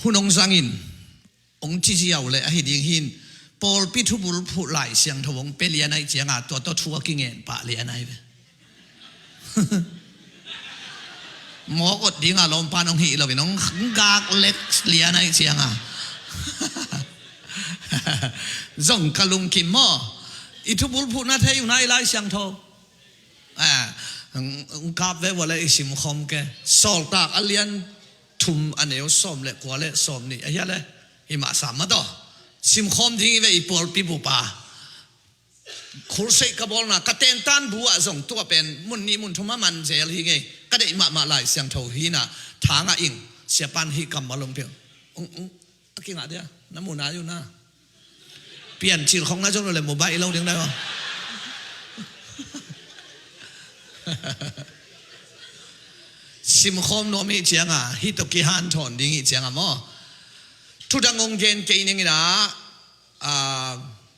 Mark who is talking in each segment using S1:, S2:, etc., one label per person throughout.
S1: หุ่นองสังอินองจีเจียวเลยให้ดิ้งหินปอลปิทุบุลผู้ไหลเสียงทวงเปลี่ยนไอเจียงตัวทัวกิ้งเงินปะเลียนไอหมอกดดิ้งลมปานองหีเราเป็นน้องกากเล็กเลียนไอเจียงส่งกะลุงกิมหม้ออิทุบุลผู้นาเทอยู่ในไลเสียงทกาบเววอะไรสิมคอมแกสอลตากอเลียนทุมอันเดียวสมเล็กกว่าเล็กสมนี่อะไรอิมาสามมาต่อสิมคอมทิ้งไว้ปอลปีบุปาคุรเซกบอลนะกระเตนตันบัวส่งตัวเป็นมุนนี้มุนทุมามันเจลฮีไงก็ได้มาไล่เสียงโทฮีนะทางอิงเสียปันฮีกำมาลงเพียงกินอะไรเนี่ยน้ำมูนาอยู่นะเปลี่ยนชีวิตของน้าจงเลยโมบายเราเลี้ยงได้ปะสิมคอมโนมีเจียงฮิตกิฮันทอนดิ้งเจียงมั้งทุดังองเกนเกนิงนะ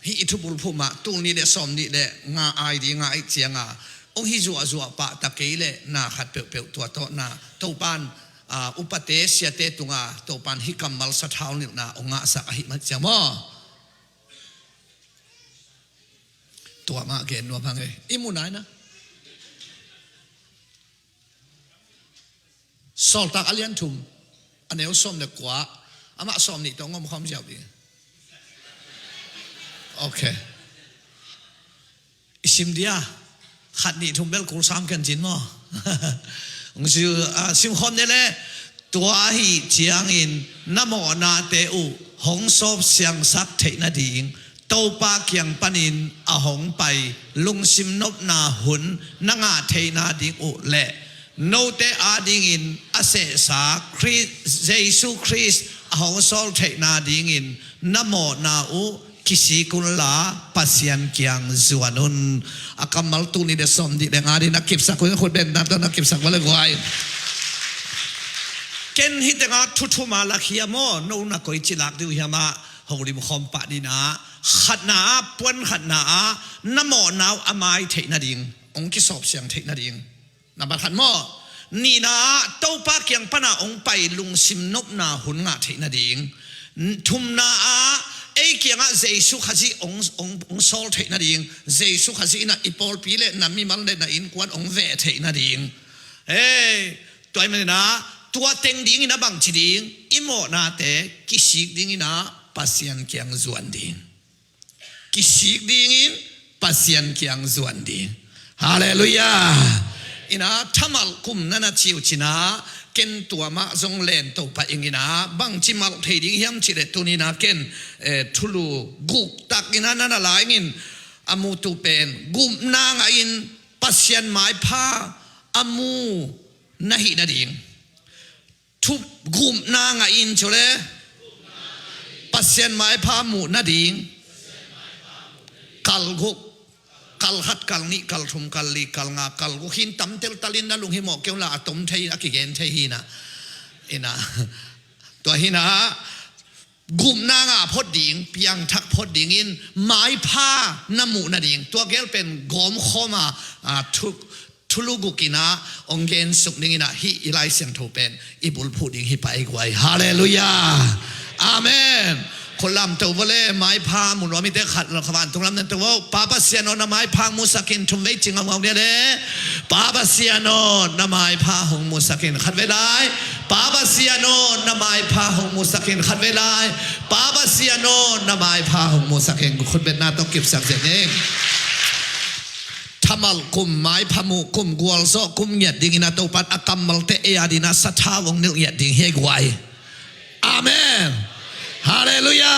S1: ฮิทุบุลพูมาตุนี่เดสอมนี่เดงาไอดีงาไอเจียงองฮิจัวปะตะเกยเลน่าขัดเปียวตัวโตน่าตัวปานอุปเตเสียเตตุงตัวปานฮิกัมมัลสะท้าวนี่น่าองอาสักฮิมันเจียมั้งตัวมาเกนนัวพังเลยอิมุนายนะสอลตักอเลียนทุมอันนี้ส้มเด็กกว่าอามาส้มนี่ต้องงอมความเจ้าดีโอเคสิมเดียขัดนี่ทุมเบลกูสามกันจินมั้งชื่อสิมคอมเนี่ยแหละตัวฮีเจียงอินน้ำมอนาเตอุหงศพเสียงสักเทนาดีงโตปาเกียงปันินอาหงไปลุงสิมนบนาหุนนางาเทนาดีงอุเละโนเตอาดิ้งอินอาเซสาคริสเยซูคริสหงสอลเทนาดิ้งอินน้ำมอนาอุกิสิกุลลาปัสยันเกียงจวนุนอากัมมัลตุนีเดสอมดิเดงาดินักเก็บสักคนเป็นนักนักเก็บสักวันละกว่าเกณฑ์ฮิตงาทุมาลักฮิยามอโนนักก็อิจิลักดิวฮิยามาหงริมคอมปะดินาขัดนาปวนขัดนาน้ำมอนาวอามายเทนาดิ้งองค์กิสอบเสียงเทนาดิ้งนับขันหม้อนี่นะเต้าปากยังปนาองไปลุงซิมนบนาหุนงาเทนาดิงทุมนาเอเกียงเจสุขจีองโซลเทนาดิงเจสุขจีน่ะอีปอลปีเลน่ะมีมันเลน่ะอินกวนองเวเทนาดิงตัวมันนะตัวเต็งดิงนะบางจีดิงอิโมนาเตกิสิกดิงนะปัสยันเกียงจวนดิงกิสิกดิงปัสยันเกียงจวนดิงฮาเลลูยาอินะทำมัลกุมนั่นนะชิวชินะเกณฑ์ตัวมาจงเล่นตัวไปอินะบางจิมัลเทดิ้งยำชิเลตัวนี้นะเกณฑ์ทุลูกุกตักอินะนั่นอะไรอินอามูตุเป็นกุมนางอินปัสยันไม้ผ้าอามูนาฮินาดิ้งทุบกุมนางอินชัวร์ปัสยันไม้ผ้ามูนาดิ้งกัลกุกกัลฮัดกัลนี่กัลทุมกัลลีกัลงากัลกุหินตั้มเตลตัลินนั่นลุงหิมอกเกี่ยวละตุ่มเทียกิเกนเทียนะอินะตัวหินะกุมนางาพอดิ่งเพียงทักพอดิ่งอินไม้ผ้าน้ำมูนาดิ่งตัวเกลเป็นกอมขมาทุลุกุกินะองเกนสุกนิ่งนะฮิอิไลเสียงโทเป็นอิบุลพูดิ่งฮิไปไกวฮาเลลูยาอาเมนคนลำตัวเล่ไม้พามุนว่ามีแต่ขัดเราขวานตรงลำนั้นตัวป้าปัสยานนไม้พามุสักินทุมเวจิงเอาเนี่ยเด้ป้าปัสยานนไม้พาหงมุสักินขัดเวลาป้าปัสยานนไม้พาหงมุสักินขัดเวลาป้าปัสยานนไม้พาหงมุสักินคนเป็นหน้าต้องเก็บสักเสียงเองทำมัลกุมไม้พามุกุมกวลโซกุมเหยียดดิ่งนาตัวปัดอากัมมัลเตเอียดินาสัทธาวงนิลเหยียดดิ่งเฮกไวอาเมนฮาเลลูยา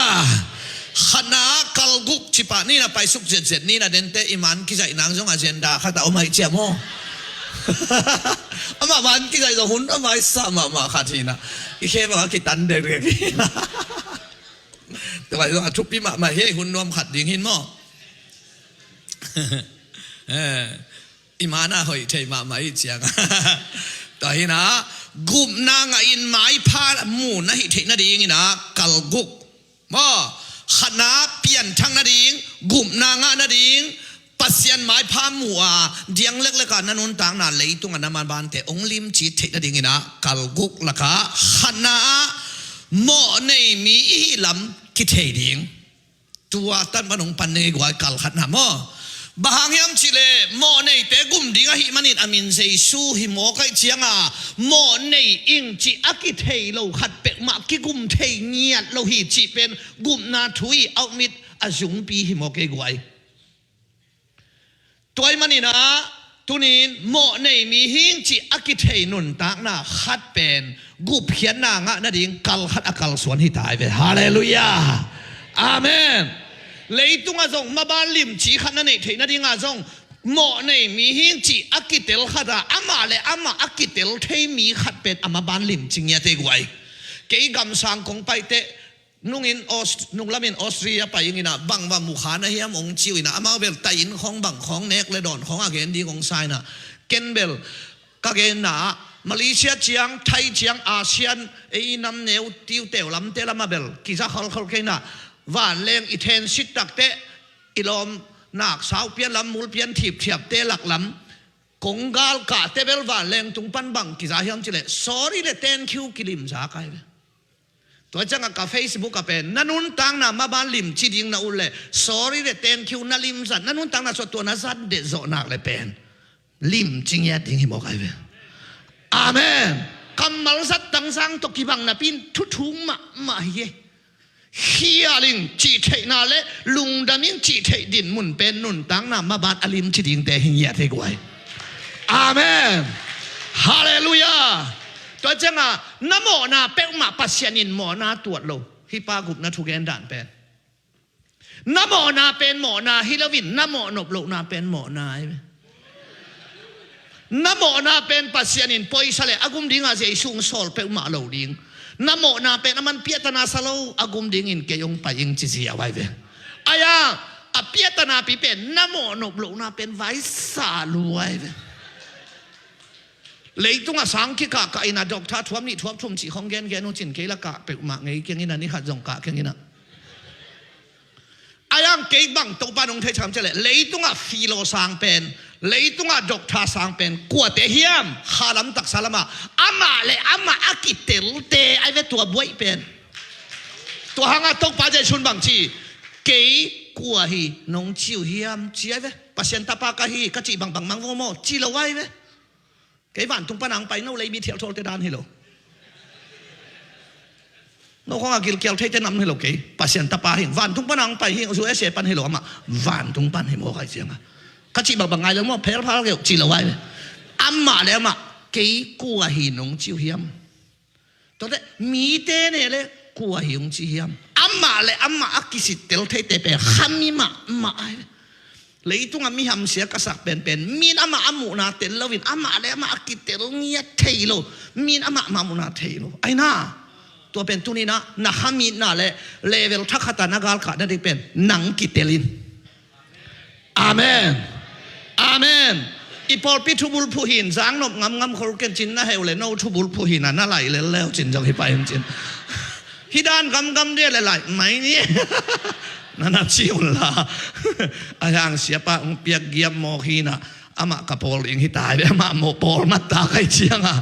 S1: ขณะกัลกุกชิปานี่นะไปสุกเจ็ดนี่นะเดนเตอิมันกิจนางจงอาเจนดาข้าแต่เอาไม่เจียมโมอามาวันกิจจะหุ่นอามาสามาข้าทีนะอีเคบอกว่ากิตันเด็กแต่ว่าต้องทุบปีมาเฮ้หุ่นนวมขัดดิ่งหินโมอิมาน่าหอยเทมาไม่เจียงต่อหินะกุมนางอินไม้พามูนะฮิเทนาดิงนะกัลกุกมาขณะเปลี่ยนทางนาดิงกุมนางนาดิงปัสยันไม้พามัวเดียงเล็กๆกันนันต่างนั่นเลยตรงนั้นมันบานแต่องลิมจีเทนาดิงนะกัลกุกละค่ะขณะ หมอในมีลำกิเทดิงตัวตันปนงปันเนกว่ากัลขัดนะหมอบางยามชิเลหมอในเตกุมดิงหิมันิดอามินเซซูหิโมไกเจียงอ่ะหมอในอิงจีอากิเทโลขัดเป็กมากิกุมเทเงียดโลหิจีเป็นกุมนาทุยเอามิดอาจุงปีหิโมเกกวยตัวมันนี่นะตุนินหมอในมีหิงจีอากิเทนุนตากนะขัดเป็นกุบเขียนนางะนั่นเองกัลขัดอากาลสวนหิตายไปฮาเลลูยาอาเมนเลยตุงอาจงมาบ้านลิมจีขันนั่นเองเทนั่นเองอาจงหมอในมีหิงจีอากิเตลขัดอามาเลยอามาอากิเตลเทมีขัดเป็นอามาบ้านลิมจิงเงียเตกไว้เกี่ยกำสังคงไปเตนุ่งละมินออสเตรียไปอย่างนี้นะบังว่ามุขานะเฮียมองจิวนะอามาเบลไตอินของบังของเนกเลดอนของอาเกนดีของไซนะเกนเบลก็เกนนะมาเลเซียเจียงไทยเจียงอาเซียนไอ้น้ำเนียวติวเตวลำเตลมาเบลกิจเขาเกนนะว่าแรงอิเทนสิตักเตอิลอมนักสาวเปียนลำมูลเปียนถีบเทียบเตหลักลำกงกาลกาเตเบลว่าแรงตุงปันบังกิจเฮียมจิเล sorry เลยเต้นคิวกิลิมจากไงตัวจังกับเฟซบุ๊กกับเป็นนั่นนุ่นตังน่ะมาบ้านลิมชีดิงน่ะอุลเลย sorry เลยเต้นคิวน่ะลิมสันนั่นนุ่นตังน่ะส่วนตัวน่ะสันเดโซนักเลยเป็นลิมจริงแย่จริงหิมอกไอ้เว้ยอาเมนคำมัลสัตตังสังตกิบังน่ะปินทุทุงมาเย่เฮียลิงจีเทน่ะเลยลุงดามิงจีเทดินมุนเป็นนุ่นตังน่ะมาบ้านอลิมชีดิงแต่หิงแย่เทกวยอาเมนฮาเลลูยาตัวจังอ่ะน้ำหมอนาเป็กมาปัสยานินหมอนาตรวจโลฮิปากุบนาทุกแกนด่านเป็นน้ำหมอนาเป็นหมอนาฮิลวินน้ำหมอนบโลนาเป็นหมอนาน้ำหมอนาเป็นปัสยานินปอยสเลอากุมดิ้งอาเจซุงโซลเป็กมาโลดิ้งน้ำหมอนาเป็นมันเปียตนาสโลอากุมดิ้งอินเกยงไปยิงจิเสียไว้เว้อายาอเปียตนาปีเป็นน้ำหมอนบโลนาเป็นไว้สาลวยเว้เลยตุงอาสังคิกะกะอินาดอกท่าทวมนี่ทวมทุ่มจีของแกนนุจินเกละกะเป็กมาไงเกียงอินานี่ขัดจงกะเกียงอินาอายังเกบังตบปานงเทชามเจเลเลยตุงอาฟิโลสังเป็นเลยตุงอาดอกท่าสังเป็นกัวเตเฮียมขารำตักสารมาอามาเลยอามาอากิเตลเตไอเวตัวบวยเป็นตัวหางอาตกปาเจชุนบังจีเกกัวฮีนงจิวเฮียมจีไอเวปัสยันตาปากะฮีกะจีบังมังโมโมจีละไว้เวเกี่ยวันตุงปนังไปโน่เลยมีเที่ยวโทรเตดานให้เราโน่ของอากิลเกี่ยวเทจะนำให้เราเกี่ยปัสยันตาปาหิงวันตุงปนังไปหิงสุเอเสปันให้เราอ่ะวันตุงปันให้โมใครเสียงอ่ะก็จีบางไงแล้วมั่วเพลพาเราเกี่ยวจีละไว้อัมมาแล้วมาเกี่ยกัวหินงจิวเฮียมตอนนี้มีเตเนี่ยเลยกัวหินงจิวเฮียมอัมมาเลยอัมมาอากิสิเตลเทเตเปขามีมาเลยตุงอามีหำเสียกษักเป็นมีนอามาอามูนาเตลวินอามาเลยอามาอากิเตลเงียเทโลมีนอามามามูนาเทโลไอ้น่าตัวเป็นตุนี้นะนะฮามีน่าเลยเลเวลทักขตานากาลขาดนั่นเองเป็นหนังกิเตลินอาเมนอาเมนอีพอลปิทุบุลผู้หินสังนบงำคนเก่งจินนะเฮลเลยโนทุบุลผู้หินน่ะน่าไหลเลยแล้วจินจังให้ไปจินฮิดานกำเดียเลยไหลไหมเนี่ยนั่นชิวล่ะอาจารย์เสียปะองเปียกเกียมโมฮีนะอามากับโพลอิงฮิตายไปอามาโมโพลมาตาใครเชียงอ่ะ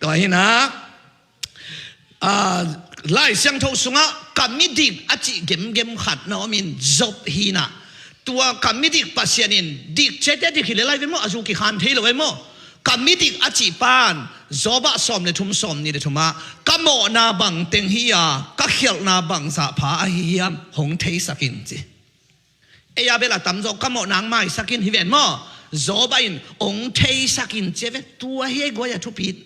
S1: ตัวนี้นะไล่เสียงทูสุงะกัมมิดิกอจิเกมขัดน้อมินจบฮีนะตัวกัมมิดิกปัสยานินดิกเจตดิกฮิเลไลเวโมอาจูกิขันเทลเวโมกัมมิดิกอจิปานจบะสอมเลยทุ่มสอมนี่เลยทุ่มกัมโมนาบังเต็งฮียากักเขลนาบังสะพาฮียามหงเทสักินจีเอียเวลาตั้มโจกัมโมนางไม่สักินฮิเวนโมจบะอินหงเทสักินเจเวตัวเฮกวยทุพิด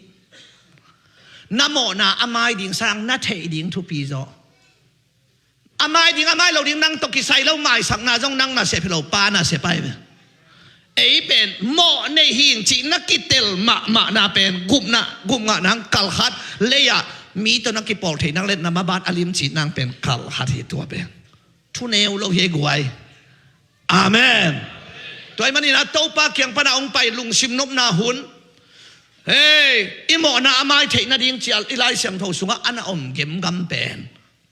S1: น้ำโมนาอามายดิ่งสังนัทเฮดิ่งทุพิโจอามายดิ่งอามายเราดิ่งนั่งตกิไซเราไม่สังนาจงนั่งนาเสพเราปานาเสไปไอ้เป็นหมอในหิงจีนักกิเตลมานาเป็นกุมงะนางกัลฮัดเลยะมีตัวนักกิปอลที่นักเล่นนามาบานอลิมจีนางเป็นกัลฮัดที่ตัวเป็นทุเนวโลเฮกวยอาเมนตัวมันนี่นะโตปาเกียงปนาองไปลุงชิมนบนาหุนเฮ้ยอิหมอนาอามายเทนาดิ่งเจียอิไลเสียงทสุงะอันอมเกมกำเป็น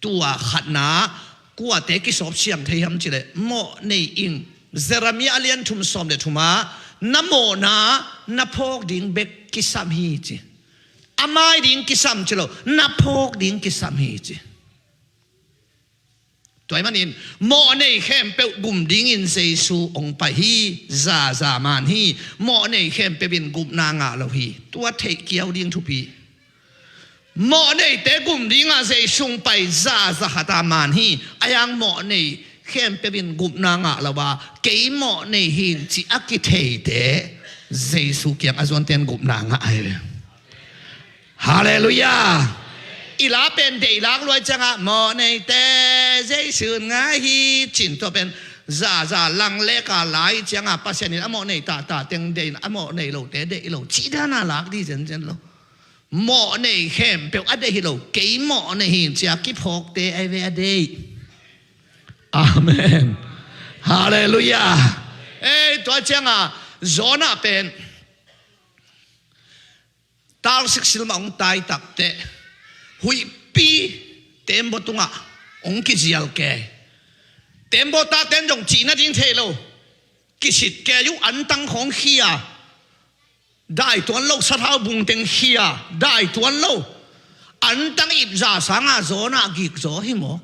S1: ตัวขัดนากัวเตกิสอบเสียงเทียมจีเลยหมอในอิงเซรามีอาเลียนทุมสอมเดทุมาน้ำโมนาน้าพอกดิ่งเบกกิสามฮีจี amai ding kisam chilo napok ding kisam hi chi toy manin mo nei khem pe gum ding in sei su ong pa hi za man hi mo nei khem pe bin gum na nga lo hi tua thei kiau ding thu pi mo nei te gum ding a sei sung pai za hata man hi ayang mo nei khem pe bin gum na nga lo ba ke mo nei hin chi akithei te sei su kyang azon ten gum na nga ai hallelujah ila pen de ila loi changa mo nei te sei su nga hi chin to pen za lang le ka lai changa pasien ni mo nei ta teng de mo nei lo te de lo chi da na lak di chen lo mo nei khem pe ade hi lo ke mo nei hin chia ki phok te ai ve ade amen hallelujah to changa zona pen tal sik sil ma ong tai tak te hui pi tembo tunga ong ki jial ke tembo ta ten jong chi na ding the lo ki sit ke yu an tang khong khia dai tuan lo sa thau bung teng khia dai tuan lo an tang ip za sanga zona gik zo hi mo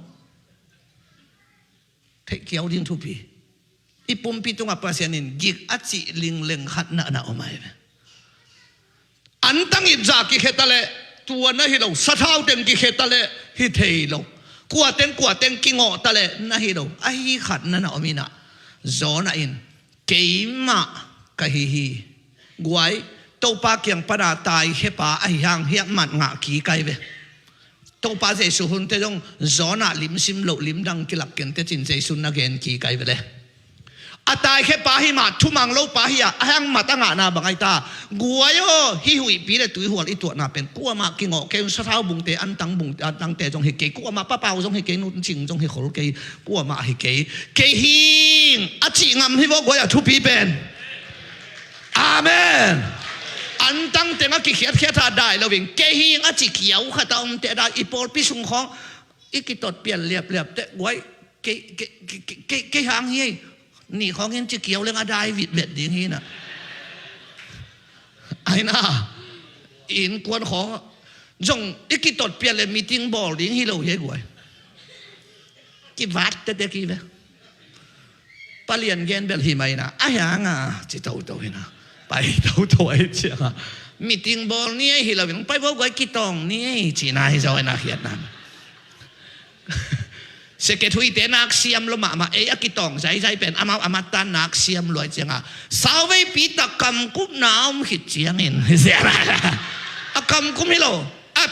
S1: thei kiau ding thu pi ipum pi tunga pasianin gik achi ling leng khat na omai an tang ip za ki khetale tua na hi lo sa thau tem ki khetale hi thei lo kwa ten ki ngo tale na hi lo a hi khat na omina zona in keima ka hi guai to pa kyang para tai he pa a yang hiak mat nga ki kai ve to pa je su hun te jong zona lim sim lo lim dang ki lak ken te chin je sun na gen ki kai ve le atai he pa hi ma thu mang lo pa hi a hang ma ta nga na bangai ta guayo hi hui pi le tui hual i tu na pen ku ma ki ngo ke sa thau bung te an tang te jong he ke ku ma pa pa jong he ke nu ching jong he khol ke ku ma he ke hi a chi ngam hi bo guaya thu pi pen amen an tang te nga ki khiat ha dai lo wing ke hi a chi kiau kha ta om te da i por pi sung khong i ki tot pian liap te guai ke hang hiนี่ของเห็นจะเกี่ยวเรื่องอะไรวิดเบ็ดอย่างนี้นะไอ้น่ะอินกวนของจงอีกกี่ตดเปลี่ยนเลยมีติ้งบอลดิ้งฮิโร่เยอะกว่ากี่วัดแต่กี่เว้ยปเลียนเงินเบลฮิมัยนะไอ้ยังอ่ะจะโตเห็นนะไปโตไอ้เจ้ามีติ้งบอลนี่ฮิโร่ไปบอกว่ากี่ตองนี่จีน่าให้เจ้าไอ้น่าเขียนนั่นเสกทุยเตนักเสียมลมาเอยกิตองใจเป็นอามาตันนักเสียมลอยจังอ่ะสาวไปปีตะกำกุบน้ำหิดเจียงอินเสียนะกำกุบไม่รู้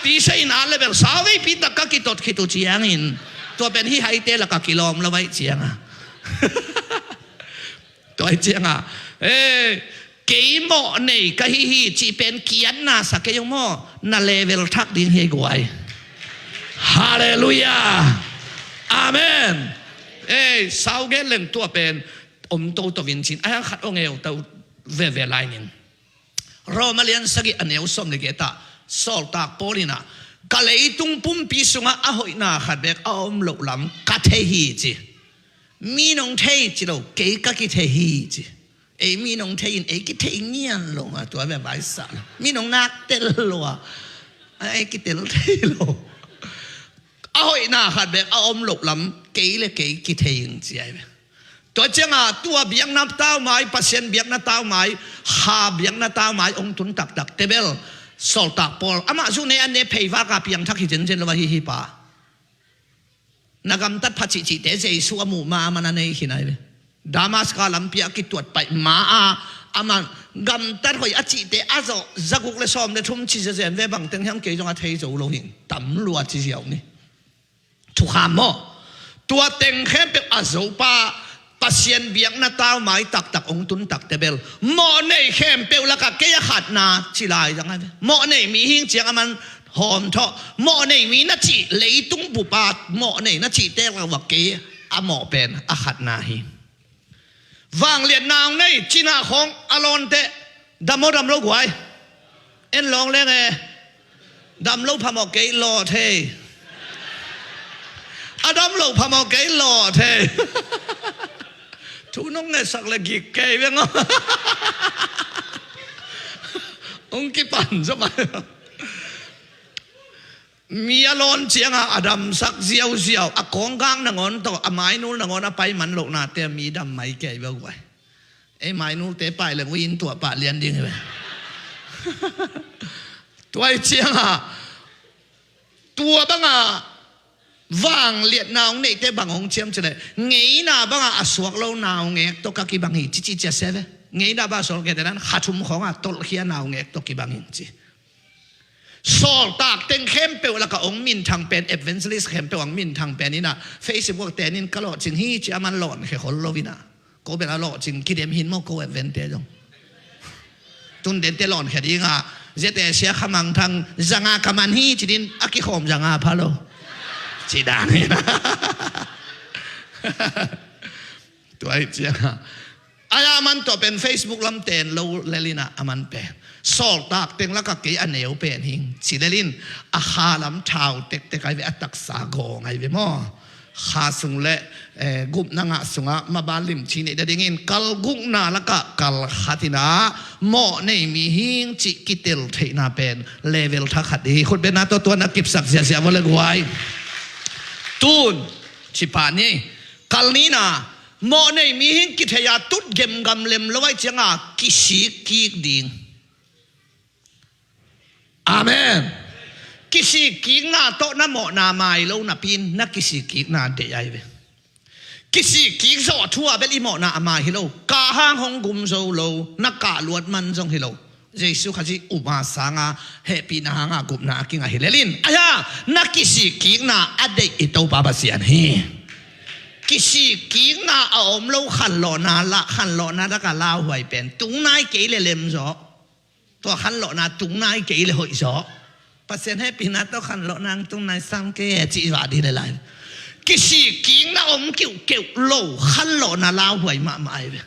S1: ปีใช่นาเลยแบบสาวไปปีตะกกิตดกิตุเจียงอินตัวเป็นที่ไฮเตละกกิโลมละไว้เจียงอ่ะตัวเจียงอ่ะเกี่ยมอเนี่ยก็ฮิจีเป็นเกียนน่ะสักยังมอน่ะเลเวลทักดิ้งเฮกวยฮาเลลูยาอาเมนสาวเกลเลงตัวเป็นตัววินชินไอ้ขัดองเอวตัวเวลานินเรามาเรียนสกิอันเอวสมเลเกตาสอลตากโพลินะกะเลยตุงปุ่มปีสุงะหอยนาขัดเบกเอาหลบลำกัดเทฮีจีมีน้องเทจีเราเกยกักิเทฮีจีมีน้องเทยินกิเทเงียนลงอ่ะตัวแบบใบสันมีน้องนักเตลโลอ่ะกิเตลเทโลเอาหน้าขัดแบบเอาหลบลำเกยเลยเกยกิเทยิงเจียบตัวเจ้าตัวเบียงน้ำเต้าไม้ปัสเซนเบียงน้ำเต้าไม้หาเบียงน้ำเต้าไม้องตุนตักเตเบลสอลตักปอลอามาจูเนอันเนเพย์ว่ากาเปียงทักหิเจนละวะฮิปานักำตัดพัชิเตเจสัวมูมามันในหินัยดามัสกาลัมเปียกิตรวจไปมาอามันกำตัดหอยอจิเตอาโจจักุกเลซอมเลทุ่มชิเจนเวบังเต็งแฮมเกยจงอาเทยโจโลหินตั้มลัวจิเจียวนี่ทุกขามอตัวเต็งแค่เป็นอาโจปาปัสเซียนเบียงน้าเต้าไม้ตักองตุนตักเตเบลหมอในเข้มเปลแล้วก็เกยขัดนาจิลายยังไงหมอในมีหิ้งเจียงมันหอมทอหมอในมีนัจิเลยตุ้งปุปาหมอในนัจิเตลว่าเกยหมอเป็นขัดนาหิวางเลียนนางในจีน่าของอลอนเตดำโลกไว้เอ็นลองเลยไงดำโลพามอเกยหล่อเทดำโลพามอเกยหล่อเททุน้องเนี่ยสักเลยกี่เกยเว้งองค์กี่ปั่นสมัย มีอารมณ์เจียงอดัมสักเจียวอากงกางนงอนต่ออไม้นู้นนงอนไปมันโลกนาเตมีดำไม่แก่เบาไว้ไอ้ไม้นู้นเตะไปเลยวินตัวปะเลียนดิ้งเลยตัวเจียงตัวบังวางเลียดนาวเนี่ยเตะบังหงเจียมจะเลยเงี้ยน่ะบังสวกเรานาวเงี้ยตัวกักบังหิจิจะเสวเงี้ยน่ะบังสวกแกแต่นั้นขัดชุมของตัวเขียนาวเงี้ยตัวกับังหิจิสอลตากเต็งเข้มเปลวแล้วก็องมินทางเป็นเอเวนซ์ลิสเข้มเปลวองมินทางเป็นนี่นะเฟซบุ๊กแต่นี่ก็หล่อจริงฮีจะมันหล่อแค่คนโลวินะก็เป็นหล่อจริงคิดเอ็มหินมั่วก็เอเวนต์เตจงตุนเด่นเตลอนแค่ดีงาเจตเสียขมังทางจังอาคมันฮีจีดินอากิขมจังอาพะโลจีดานี่นะตัวไอ้เจ้าอายามันตัวเป็น Facebook ลำเตนโลเลลินะอามันเป็นสอลตากเต็งแล้วก็กี่อันเหนียวเป็นหิงสิเลลินอาคาลำชาวเต็กไอเวอัตักสาโกไงเวมอข้าสุงเละกุบนังสุงะมาบาลิมชีนี่เด็กงินกัลกุกนาแล้วก็กัลขัดินาหมอในมีหิงจิกิเตลเทนาเป็นเลเวลทักขัดดีคนเป็นนาตัวนักกิบสักเสียวันเลยกวยตูนชิปานี่กัลนี้นะหมอในมีหิงกิเทียตุดเกมกำเล็มแล้วไว้จังอากิสิกิกดิ่งอาเมนกิสิกิกนาโตน้ำหมอนาไมโลนับพินนักกิสิกิกนาเดียร์เวกิสิกิกสอทัวเบลิหมอนาอามาฮิโลกาหางหงกุมโซโลนักกาลวดมันจงฮิโลเยซูขจิอุมาสังอาเฮปีนาหางากุมนากิงาฮิเลลินอายานักกิสิกิกนาอเดอิโตบาบาเซียนฮีกิสิกิกนาอมโลขันหลอนาละขันหลอนาตะกาลาหวยเป็นตุงนายเกลเลมซอตัวขันหลอนาตุงนายเกลหวยซอปัสเซียนให้ปีนัดตัวขันหลอนางตุงนายสังเกตจีวาดีเลยกิสิกิงนาอมเกี่ยวโลขันหลอนาลาหวยมาไม่เว้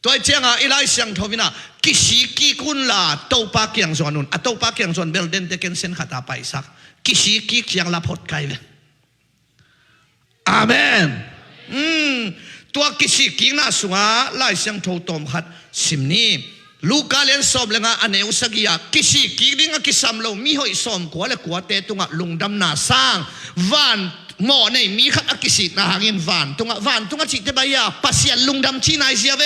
S1: ตัวเจ้าอีไลเสียงทวินะกิสิกิกุนลาโตปาเกียงส่วนนู้นโตปาเกียงส่วนเบลเดนเตเกนเซนขัดตาไปสักกิสิกิเกียงลาพดไกเว้อาเมนตัวกิสิกินาสุงาไลเสียงโทตอมขัดสิมนี้ลูกาเลียนสอบเลยงาอันเอวสักยากิสิกิดิงกิสามโลมีหอยสอมกัวเลยกัวเตตุงะลุงดำนาสร้างวันหมอในมีขัดกิสินาหางินวันตุงะจิตเตบายาปัสเซียนลุงดำชีนายเสียเว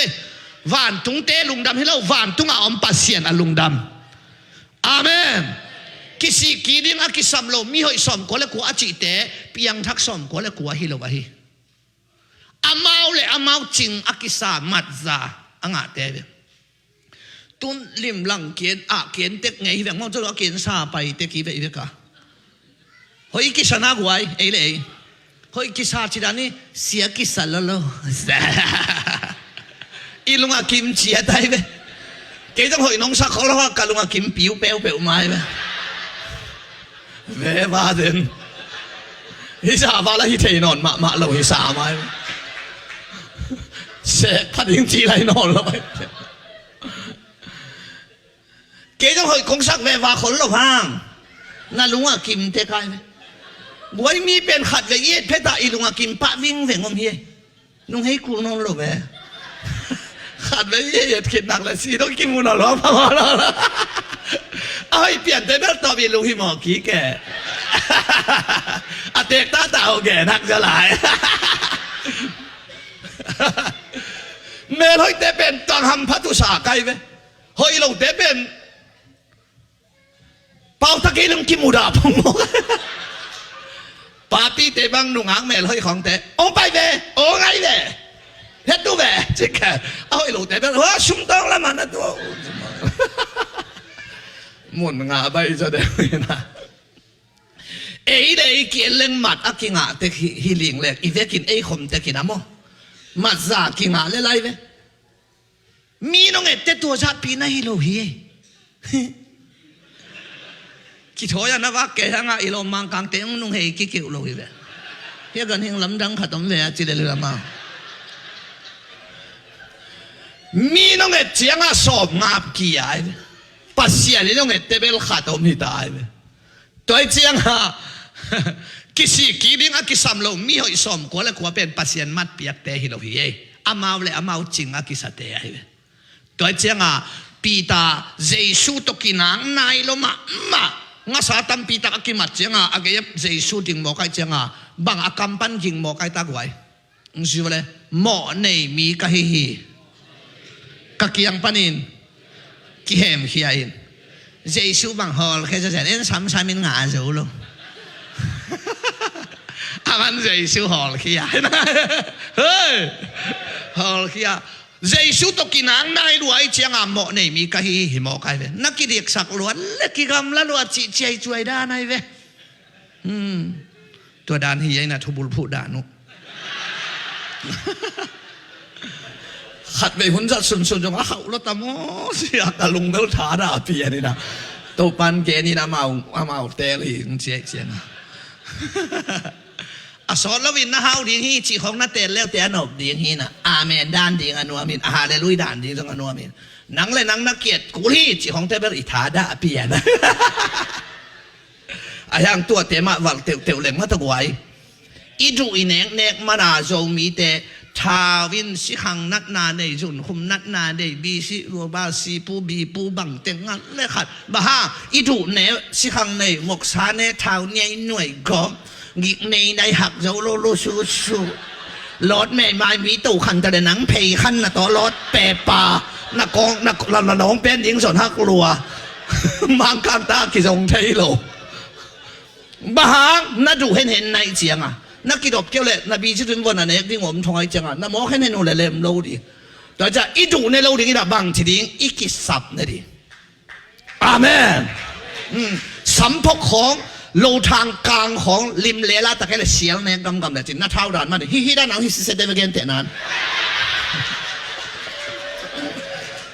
S1: วันตุงเตลุงดำให้เราวันตุงะอมปัสเซียนลุงดำอาเมนกิสิกิดิงกิสามโลมีหอยสอมกัวเลยกัวจิตเตเปียงทักสอมกัวเลยกัวฮิโลวะฮีอามาเลยอามาจิงกิสามัดซาอ่างเตเวตุนลิมลังเกียนเกียนเต็กไงที่แบบมองเจ้าเกียนซาไปเต็กกี่แบบอีกอะเฮ้ยกิสนากวยเอเลยเฮ้ยกิสาจิดานี่เสียกิสละโลอีลุงกิมเจียได้ไหมเกี่ยต้องเฮ้ยน้องสักเขาแล้วว่าการลุงกิมผิวเปลวไม้ไหมเว้ยบ้าเดินฮิซาบ้าละฮิเทนอนมาเราฮิซาไม้เสกพัดยิงจีไรนอนเลยเกี่ยต้องเฮ้ยคงสักเววาคนเราพังน่าลุงกิมเตะใครไหมบวยมีเป็นขัดกับเย็ดเพชรอีลุงกิมปะวิ่งเสียงอมเฮียลุงให้กูนอนหรอแม่ขัดไปเย็ดเข็ดหนักเลยสิต้องกินกูนอนหรอพอแล้วเอาให้เปลี่ยนแต่เมื่อตอนมีลุงฮิมอกี้แกอาเตกตาเต่าแกนักจะหลายเมื่อเฮ้ยเตเป็นตังหำพัตุสาไกไหมเฮ้ยลงเตเป็นเป่าตะกี้ลุงกิมูดาพงมปาปีเตบังนุ่งหางแม่เฮ้ยของเตโอ้ไปเวโอ้ไงเวเฮ็ดดูเวจิกเอาไอ้ลูกเตเป็นว่าชุ่มต้องละมันนะตัวหมุนงาใบจะได้นะเอ้ยเด็กกินเล่งมัดอักกิงาเตฮิลิงเล็กอีเวกินไอ้ขมเตกินน้ำมั้งมัดซากิงาเล่ไรเวมีน้องเอ็ดเตตัวชาปีน่าฮิโลฮีคิดโหยนะว่าแกทั้งอีโลมังกังเตงนุ่งเฮกิเกี่ยวโลฮีเวเฮียกันเฮงลำดังขัดตมเวจิเลเรือมามีน้องเอ็ดเจียงสอบงับกี่ไอ้ปัสเซียนี่น้องเอ็ดเตเบลขัดตมฮิตาไอ้ตัวเจียงกิสิกีดิงกิสามโลมีหอยสอมกัวและกัวเป็นปัสเซียนมัดเปียกเตฮิโลฮีอามาเลยอามาจิงกิสเตไอ้ตัวเจียงปีตาเจสุตกินังนายโลมา nga sa tampi ta akimat chenga agayap jesu ding mo kai chenga bang akampan jing mo kai ta gwai ngsiwale mo nei mi ka hi ka kiang panin ki hem hiain jesu bang hol khe ja en sam samin nga zo lo aman jesu hol khia hey hol khia jesu to kinang nai luai chenga mo nei mi ka hi mo kai ve nakidik sak luan le ki gam la luat chi chai chuai da nai veตัวดานเฮียนะทุบุลผู้ดานุขัดไปหุ่นจัดสุนจงเขาแล้วตามเสียตะลุงแล้วถาดาเปียนี่นะตัวปันเกนี่นะมาเตลีเสียนะสอนแล้ววินนะฮาวดีฮีจีของนัดเตลแล้วเตนอบดีฮีนะอาเมนด้านดีอนุอามินฮาเลลุยด้านดีตรงอนุอามินนังเลยนังนักเกียรติกุลีจีของเตเบลอิถาดาเปียนะอายังตัวเตมาวัลเตียวเล็งมาตะไวอีดูอีเนกเนกมานาโจมีเตทาวินสิขังนัดนาในจุนคุมนัดนาในบีสิรัวบาสีปูบีปูบังเต็งงันเลขัดบ้าอีดูเนสิขังในหมกสาเนเท้าเนยหน่วยกอบกิในในหักโจโลโลชูรถแม่ไม้มีตู้ขันแต่หนังเพยขันนะต่อรถเปปานักกองนักลำน้องเป็นหญิงสนฮักรัวมังการตากิจงเทโลบ้าน่าดูเห็นในเสียงอ่ะนักกิจกรรมเกี่ยวเลยนบีชื่อถึงวันนั้นเองที่ผมทอยจังอ่ะน้ามองให้ในนู่นเลยเล่มโลดีแต่จะอีดูในโลดีนี่ละบางทีดิ้งอีกิสับนี่ดิอาเมนสัมพกของโลทางกลางของริมเลล่าตะแคงเสียงเนี่ยกำเนี่ยจินน่าเท่าด่านมาดิฮิด้านหนังฮิสเซเดเวเกนเตนั้น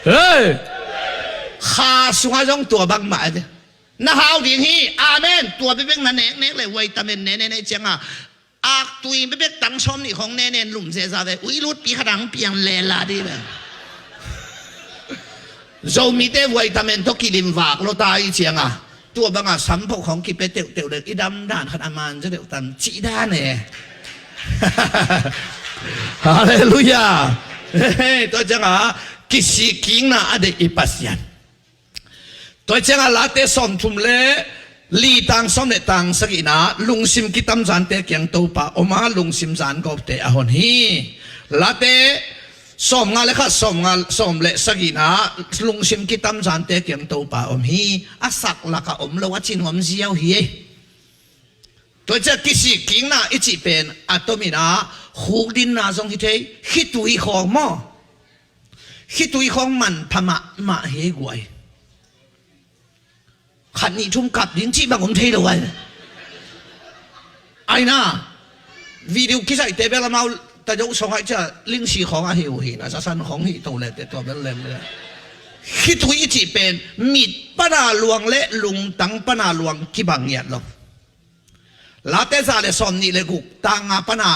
S1: เฮ้ยข้าสุขจงตัวบางหมายเลยน่าฮาวดีฮีอาเมนตัวไปเป็นนั่นเองเลยวิตามินเนเจังอ่ะอักตุยไปเป็นตั้งชมนี่ของเนหลุมเสียซาเวอุ้ยรุดปีขดังเปียงเลลาดีแบบเรามีแต่วิตามินทุกกิลิมวากเราตายเชียงอ่ะตัวบางอ่ะสัมพกของกิเปเตียวเลยอีดำด่านขนาดมันจะเดียวตันจีด้านเนี่ยฮาเลลูยาตัวจังอ่ะกิสิกิงน่ะอเดอิปัสยันตัวเจ้าลาเตสอมทุมเลลีตังสอมเลตังสกินาลุงซิมกิตัมจันเตเกียงตัวป่าอมาลุงซิมจันกบเตอหอนฮีลาเตสอมงาเลข้าสอมงาสอมเลสกินาลุงซิมกิตัมจันเตเกียงตัวป่าอมฮีอาศักลักอมเลวัชินอมเสียวฮีตัวเจ้ากิสิกิงนาอิจิเป็นอัตมินาหูดินนาทรงฮิเทฮิตุยของมอฮิตุยของมันพมะมาเฮกวยขันนี่ทุ่มกับยิงจีบังผมเทเลยวันไอ้น่ะวิดีโอคิดใส่เตเบลมาแต่ยกสองให้จะลิงสีของอาเหียวหินะจะสั้นของหิตัวเล็กแต่ตัวเป็นเล็มเลยคิดถุยจีเป็นมิดปนาหลวงเละลุงตั้งปนาหลวงกี่บางเงียดหรอกลาเตซาเลสอนนี่เลยกุตังอาปนา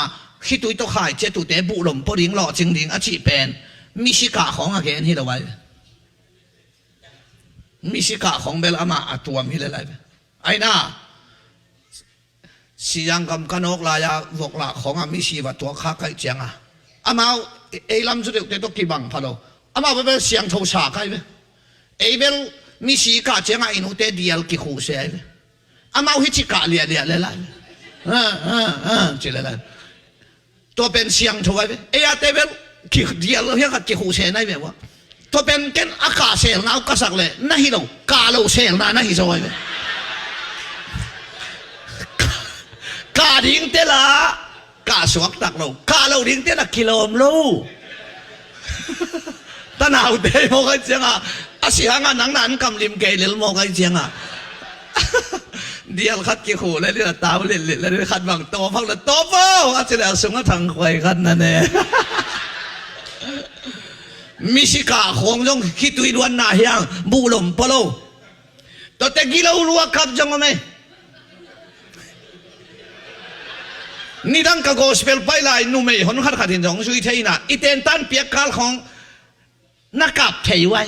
S1: คิดถุยตัวขายเจตุเตบุลมปริงหล่อจริงดิงอาจีเป็นมิชิกาของอาเกนที่เราไว้มิสิกาของเบลอามาตัวมิเลไลไอ้น่าสิยังกำกันอกลายาวกละของอามิสิวัตัวข้าไก่เจียงอ่ะอามาเอลัมสุดเด็ดตกิบังพะโลอามาเป็นเสียงโทชาไก่เบเอเบลมิสิกาเจียงอ่ะอินุเตดียลกิคูเซเบอามาฮิจิกาเลียเลยไลจิเลไลตัวเป็นเสียงโทไว้เบเออาเตเบลกิดียลเฮียกัดกิคูเซไนเบวะตัวเป็นกันอากาศเสียงเอากระสักเลยน่าฮิโร่กาโลเสียงน่าฮิโร่เลยกาดิ้งเตล่ากาสวกตักโลกาโลดิ้งเตล่ากิโลมโลตนาวเตยโมกันเจียงอ่ะอาศิหางานนังกำลิมเกลิลโมกันเจียงอ่ะเดียลขัดกี่ขู่เลยเนี่ยตาเล่นเลยขัดบังโตพังเลยโตโฟอาจจะแล้วสงฆ์ทางควายกันนั่นเองมิสิกาของจงคิดตุยดวนนาเฮียงบูลมปโลตัวเตกิโลรัวกับจังไหมนี่ดังกับโกสเปลไปไลนุ่มเอ๋ยคนขัดขัดหินจงช่วยเทียน่ะอีเตนตันเปียกกาลของนักกับเทียไว้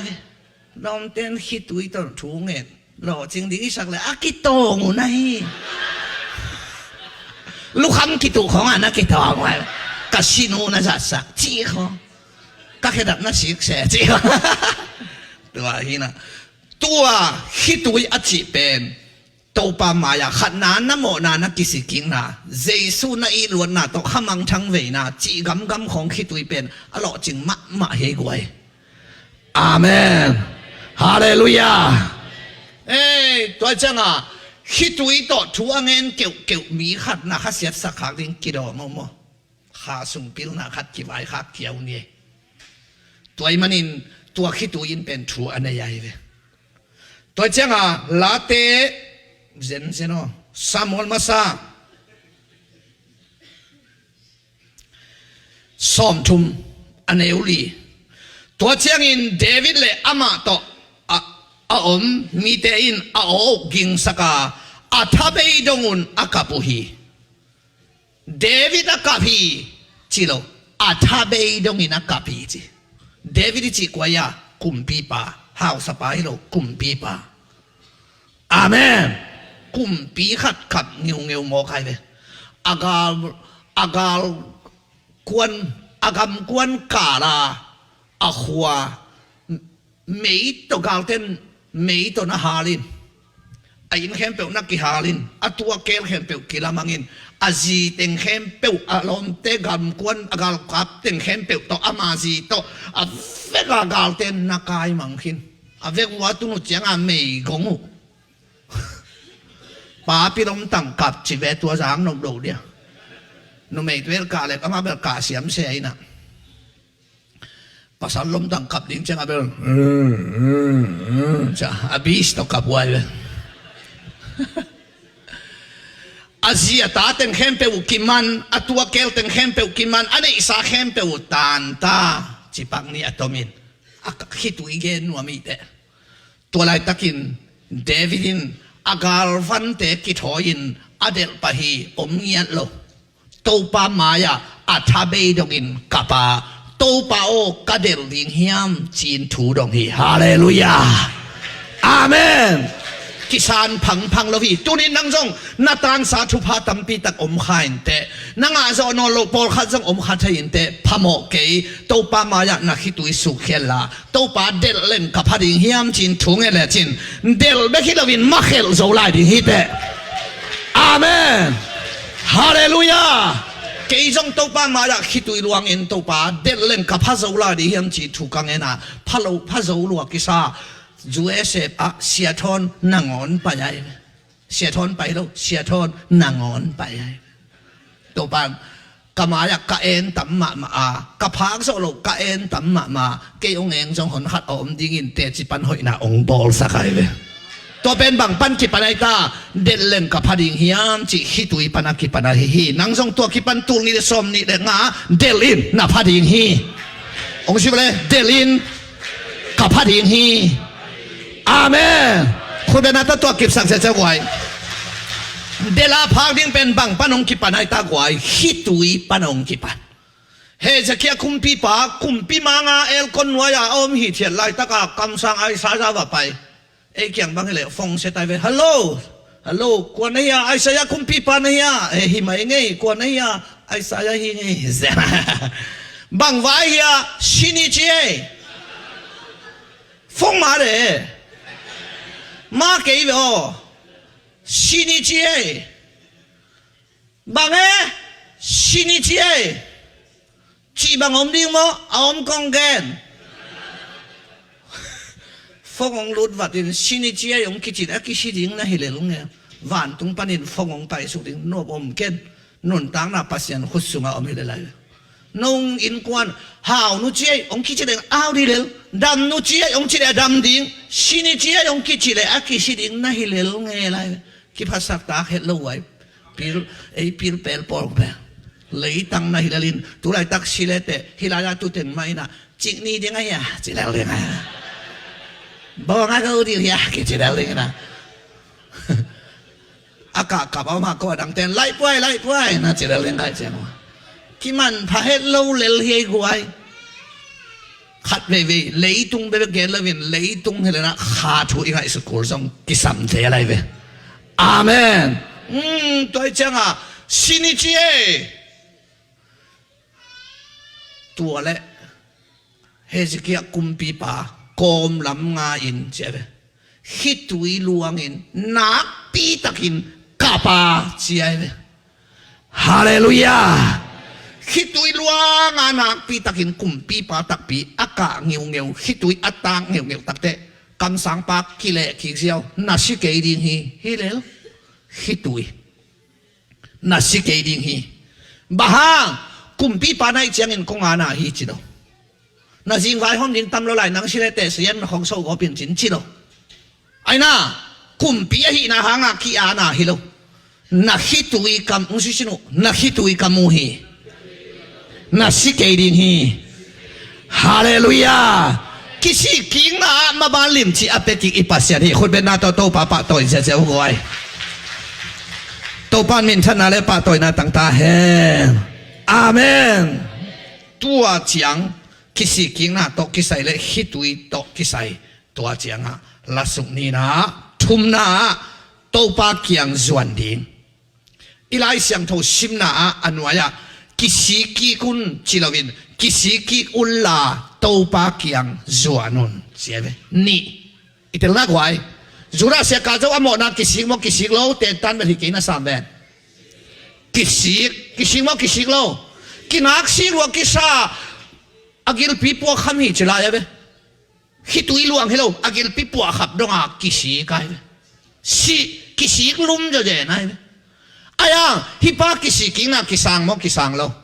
S1: ลองเต้นคิดตุยต้นถุงเงินหล่อจริงดีสักเลยอากิโตงูไนลูกคำคิดตุของอันนักกิโตไว้กัสซิโนน่าจะสักจีเขาก็แค่ดับนั่นสิเสียจริงตัวฮินะตัวฮิตุยอจิเป็น ตัวปามายาขัดนานโมนานักกิสิกิงนะเจสุนาอีล้วนนะตัวขมังทั้งเวนะจีกำกำของคิดตุยเป็นอร่อยจริงมะเฮกวยอาเมนฮาเลลูยาตัวจังอ่ะคิดตุยต่อทัวเงินเกี่ยวมีขัดนะขัดเสียสักขัดดิ้งกิโลโมขาสุงปิลนะขัดกี่ใบขัดเกี่ยวนี่ตัวมันนินตัวคิดตุยเป็นทัวอันใหญ่เลยตัวจังอ่ะลาเต้เจนเซโนซามอลมาซาซอมทุมอันเอวลีตัวเชียงอินเดวิดเลอามาโตอาอมมีเตอินอาโอกิงสกาอาทับเอดงุนอากาปุฮีเดวิดอากาพีจิโลอาทับเอดงอินอากาพีจิเดวิดจิกวายากุมปีปาฮาวสปายโลกุมปีปาอาเมนกุมปีขัดเงียวมอใครเลยอากาลกวนอากามกวนกาลาอาขัวไม่ตัวกาลเต้นไม่ตัวนาฮาลินไอ้ยินเข้มเปลวนักกิฮาลินอัตัวเกลเข้มเปลวกิลามังอินอาจีเต็งเข้มเปลวอารมณ์เตกามกวนอากาลกับเต็งเข้มเปลวตัวอามาจีตัวอาเวกากาลเต้นนักกายมังคินอาเวกวัตุนุจังอาไม่กงูป้าพี่น้องตั้งกับชีวิตตัวจางนกดูเดียวนกไม่ตัวกาเลยก็มาแบบกาเสียมเสียนะภาษาลมตั้งกับดิ้งจังอาแบบจ้าอาบิสต้องกับไว้เลยอาเซียตาเต็งเข้มเปวกิมันอัตัวเกลเต็งเข้มเปวกิมันอันนี้สาเข้มเปวตานตาจิปังนี่อัตมินอักขิตุอีเกนวมีเตตัวไรตะกินเดวิดินอากาลฟันเตกิทอยินอเดลปะฮีอมเงียโลตัวปามายาอัฐาเบดงอินกับปาตัวปาโอกระเดลลิงเฮียมจีนถูดงฮีฮาเลลูยาอาเมนกิสานพังโลวีตุนินนังจงนาตานสาธุพาตัมปีตักอมขายเตนังอาจอนโลปอลขัดจงอมขัดยินเตพะโมเกยตัวปามายานักขิตุยสุเขลาตัวปาเดลเล่นกับพาดิงเฮียมจีนถูงเอเลจินเดลเบคิลวินมาเขลโซไลดิงฮีเตอาเมนฮาเลลูยาเกยจงตัวปามายาขิตุยลวงอินตัวปาเดลเล่นกับพาโซไลดิงเฮียมจีนถูกังเอนะพาโซลวกิซาจูเอเซปเสียทอนนางอนไปยัยเสียทอนไปแล้วเสียทอนนางอนไปยัยตัวปังกะมาอยากกะเอ็นตั้มมากะพักโซโลกะเอ็นตั้มมาเกยองเองจงหอนขัดอมดิ้งอินเตจิปันหอยนาองบอลสักไงเลยตัวเป็นบางปันกิปันไอตาเดินเล่นกับพาดิงเฮียมจิฮิตุยปันกิปันฮีนังจงตัวกิปันตูนี่สมนี่เดงาเดลินนาพาดิงฮีองชิบเลยเดลินกับพาดิงฮีอาเมนคุณเป็นนักตัวกิบสังเสจกวยเดลาพากดิ้งเป็นบังปนองกิปันไอตากวยฮิตุยปนองกิปันเฮจะเคียคุมปีปาคุมปีมางาเอลคนวายาอมฮิเทียนไลตากากำสังไอสาจาวไปเอเกียงบังเลยฟงเสตายเวฮัลโหลกวนเฮียไอสายคุมปีปานเฮียฮิมาเงยกวนเฮียไอสายฮิเงยบังวายเฮียชินิเจฟงมาเลยมาเกี่ยวชินิเจบังชินิเจจีบังอมดิ้งมั้งอมกองแกนฟงองลุดวัดอินชินิเจยงกิจิตกิชิดิ้งนะฮิเลลงเนี่ยวันตุงปันินฟงองไปสุดิ้งนวบอมเกนนุนตังนาปัสยันขุดสุงาอมฮิเลไลนงอินกวนหาวนุเจียองกิจิเลอ้าวดิเลดำนุเจียองกิจิเลดำดิ้งชินิเจียองกิจิเลอากิชิดิ้งนะฮิเลลงเอไลกิภาษาตาเฮลโลไว้พิลเปลปอลเปเลยตังนะฮิเลลินตุไลตักชิเลเตฮิลายาตุเต็นไม่นะจิกนี่ยังไงอะจิเลลยังไงบอกงั้นก็ดีเลยกิจิเลลยังไงนะอากาศกับเอามาก็ดังเต้นไล่ป่วยนะจิเลลยังไงเจ้าที่มันพาเฮลโลเลลเฮกวยขัดเวเลยตุงเบเกลวินเลยตุงเฮเลนะขาดทุกอย่างสกุลส่งกิสัมเทอะไรเวอาเมนตัวเจ้าชินิเจตัวเละเฮจิเกียกุมปีปากอมลำงาอินเจ้า hitui luangin nak pi takin kapa siai hallelujah hitui luang anak pi takin kumpi pa takpi aka ngeu hitui atang ngeu takte kam sang pak kile ki siao na si ke ding hi lel hitui na si ke ding hi bahang kumpi pa nai chiangin kongana hi chido na jing vai hom ding tam lo lai nang sile te sian hong so go pin chin chido ai na kumpi hi na hanga ki ana hi lo na hitui kam usisinu na hitui kamuhi na si ke ding hi hallelujah kisi king na mabalim chi apeti ipasyan hi khut ben na to pa toy se se goi to pan min thana le pa toy na tang ta he amen tua chiang kisi king na to kisai le hitui to kisai tua chiang a la suk ni na thum na to pa kiang zuan ding ilai siang tho sim na anwaya kisi ki kun chilawin kisi ki ulla to pa kiang zuanun siave ni itel na kwai zura se ka zo amo na kisi lo te tan ba hi na sam ben kisi lo kinak si lo kisa agil pipo khami chila yabe hitui luang hello agil pipo khap donga kisi kai si kisi lum jo je na aya hipa kisi kina kisang lo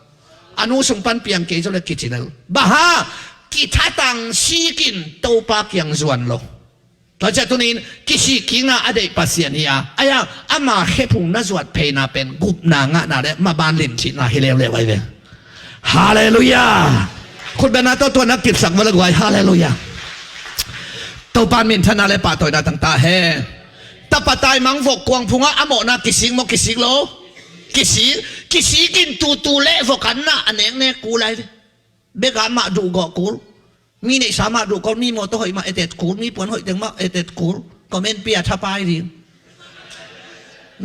S1: anu sumpan piang ke jo le kichinal baha kithatang sikin to pa kyang zuan lo to cha tunin kisi kina ade pasien ya aya ama hepung na zuat pe na pen gup na nga na le ma ban lim chi na hilew le wai ve hallelujah khut bana to na kit sak wala gwai hallelujah to pan min thana le pa toy na tang ta he tapatai mang vok kwang phunga amo na kising lo kisi kin tu le vokan na aneng ne kulai bega ma du go kul mi nei sama du ko mi mo to hoi ma etet kul mi pon hoi teng ma etet kul comment pia tha pai di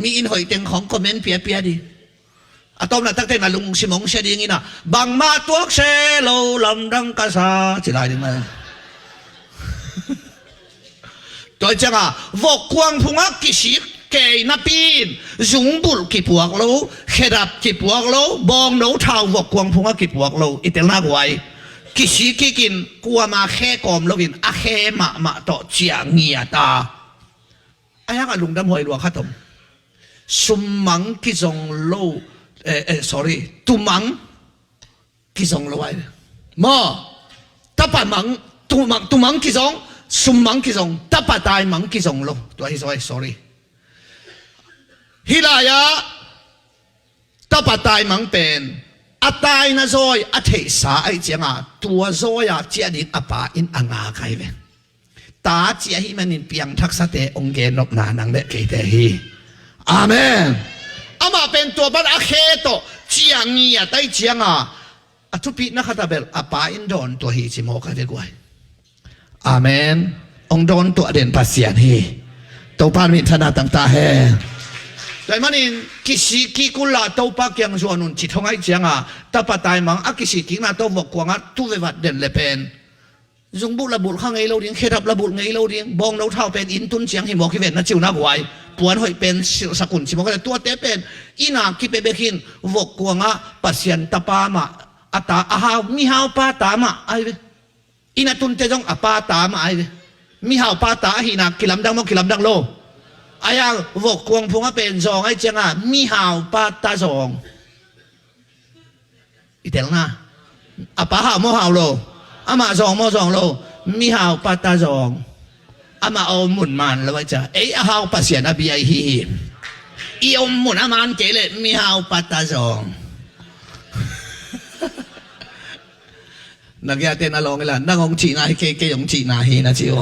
S1: mi in hoi teng khong comment pia di atom na tak te na lung simong se ding ina bang ma tuak se lo lam dang ka sa chi lai ding ma toi changa vok kwang phunga kisi ke na pin zung bul ki puak lo khedap ki puak lo bong no thau vok kwang phunga ki puak lo itel na gwai kisi kikin kwa ma khe kom lo win a khe ma to chia ngia ta aya ka lung dam hoi lo khatom sumang ki zong lo sorry tumang ki zong lo ai mo tapamang tumang ki zong sumang ki zong tapatai mang ki zong lo to ai sorry hilaya tapatai mang pen atai na zoi athe sa ai changa tua zoya chiadik apa in anga kai ve ta chia hi manin piang thak sa te ongge nop na nang le ke te hi amen ama pen to ban a khe to chiangi ya tai chianga atupi na khatabel apa in don to hi chi mo ka ve gwai amen ong don to den pasian hi to pan mi thana tang ta he dai manin kisi ki kula to pa kyang zuanun chi thongai chianga tapatai mang akisi ki na to vok kwanga tu ve wat den le pen zung bu la bul khang ei lo ding khedap la bul ngei lo ding bong no thau pen in tun chiang hi mo ki vet na chiu na gwai puan hoi pen sakun chi mo ka to te pen ina ki pe bekin vok kwanga pasian tapa ma ata aha mi hau pa ta ma ai ve ina tun te jong apa ta ma ai ve mi hau pa ta hi na kilam dang lo aya vok kwang phunga pen zong ai changa mi hau pa ta zong itel na apa ha mo hau lo ama zong mo zong lo mi hau pa ta zong ama o mun man lo cha ei a hau pa sian a bi ai hi i om mun a man ke le mi hau pa ta zong nagya te na long ila nangong chi na ke yong chi na hi na chiu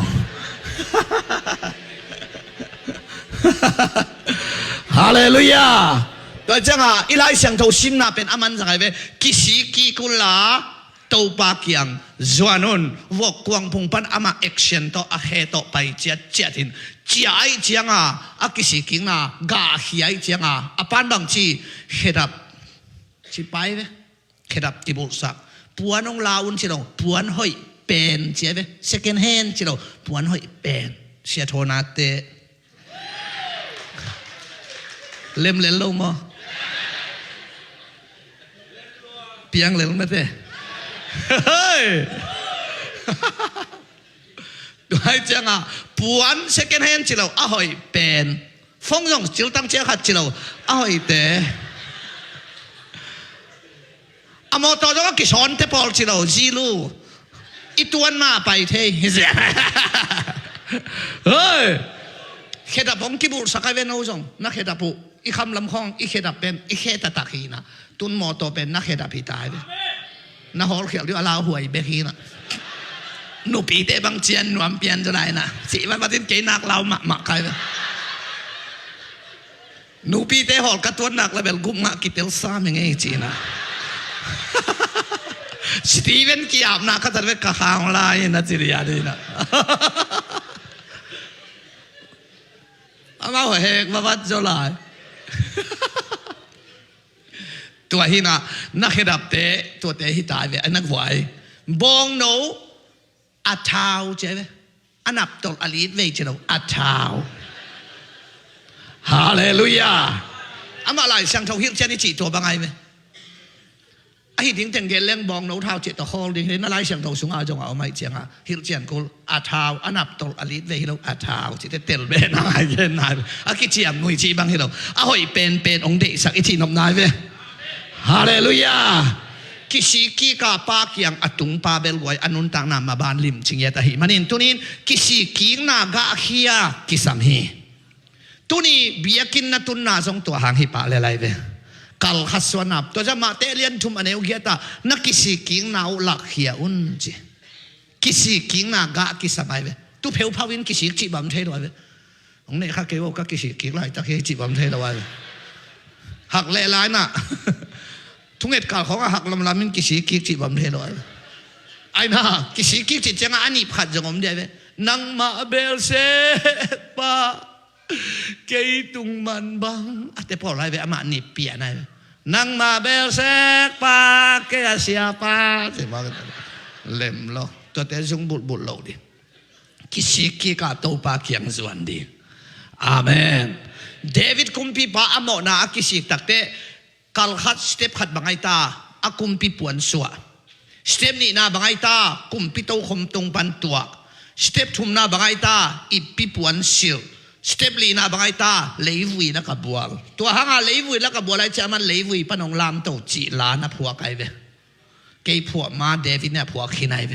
S1: hallelujah to changa ilai sang tho sim na pen aman sangai ve kisi ki kula to pa kyang zuanun vok kwang phung pan ama action to a he to pai chiatin chiai chianga a kisi king na ga hiai chianga apan bang chi hedap chi pai ve hedap ti bu sak puanong laun chi lo puan hoi pen chi ve second hand chi lo puan hoi pen เสียโทนาเตเล่มเล่นลงมั้งเปียงเล่นลงมาเตเฮ้ยด้วยจังอ่ะปวนเซ็กแฮนด์จิเราอ้อยเป็นฟงยงจิลตั้งเจ้าขัดจิเราอ้อยเตะอามอตอจะก็กิชอนเทปอลจิเราจีลูอีตัวน่าไปเทเฮ้ยเขตผมกิบุสักเวนเอาจงนักเขตปุอีคำลำคองอีเขตเป็นอีเขตตะขีนะตุนมอตอเป็นนักเขตพิตายเลยนักฮอลเขียวที่ว่าลาหวยเบกีนะหนูปีเตบังเจียนหนวมเปียนจะได้นะสิมันมาทิ้งเกนักเราหมักใครไปหนูปีเตหอลกระตุ้นหนักแล้วแบบกุมมากิเตลซ่าอย่างเงี้ยจีนะสตีเวนกีอาบนาเขาจะเป็นกระหางลายนะจิริยาดีนะอามาหัวเฮกมาวัดจลายตัวหินะนักเฮดับเตตัวเตหิตายเวอันนักไหวบองโนอาทาวเจ้าอันนับตกอลีดเวจเราอาทาวฮาเลลูยาอามาหลายช่างทวิตเจ้านี่จีตัวบางไงไหมไอ้ถึงแต่งเกลเลี้ยงบองโนเท้าเจตตะโฮลดิ้งเห็นอะไรช่างทวิตสูงอาจงเอาไม่เจียงอ่ะฮิลเจียนกูอาทาวอันนับตกอลีดเวเราอาทาวจิตเตลเบนอะไรเย็นนายอากิเจียมนุยจีบางฮิโลอาหอยเป็นองค์เดสักอิทินอมนายเวฮาเลลูยากิสิกีกาปากยังอตุงปาเบลไว้อนุนต่างนามมาบานลิมชิงเยตาหิมันอินตุนินกิสิกีนากาเฮียกิสัมฮีตุนีเบียกินนัตุนนาทรงตัวหางหิปะเลไลเวกัลฮัสวนับตัวจะมาเตเลียนทุมอันเอวเกียตานักกิสิกีนาวลักเฮียอุนจีกิสิกีนากากิสัมไอเวตุเพลพาวินกิสิจีบัมเทลไว้ของเนี่ยข้าเกวก็กิสิกีไรตะเกียจีบัมเทลไว้หักเลไลน่ะทุกเหตุการณ์ของหักลำมินกิสิกิจิบัมเทลอยไอ้น่ะกิสิกิจิจังอันนี้ผัดจังอมเดียวนังมาเบลเซปะเกยตุงมันบังแต่พอไรเวอามานี่เปียนายนังมาเบลเซปะเกยเสียปะเสียมาเล่มโลตัวแต่จงบุดโลดิกิสิกิกาโตปะเขียงส่วนดีอาเมนเดวิดคุมปีปะอโมนากิสิตักเตกัลขัดสเต็ปขัดบางไอตาอากุมปีปวนสัวสเต็ปนี้นาบางไอตากุมปีโตคมตรงปันตัวสเต็ปทุ่มนาบางไอตาอีปีปวนสิลสเต็ปลีนาบางไอตาเลวีนักบัวตัวหางาเลวีนักบัวไรจะมันเลวีปนองลามโตจีลานะผัวไกเวเกยผัวมาเดวิดเนี่ยผัวขี้ไนเว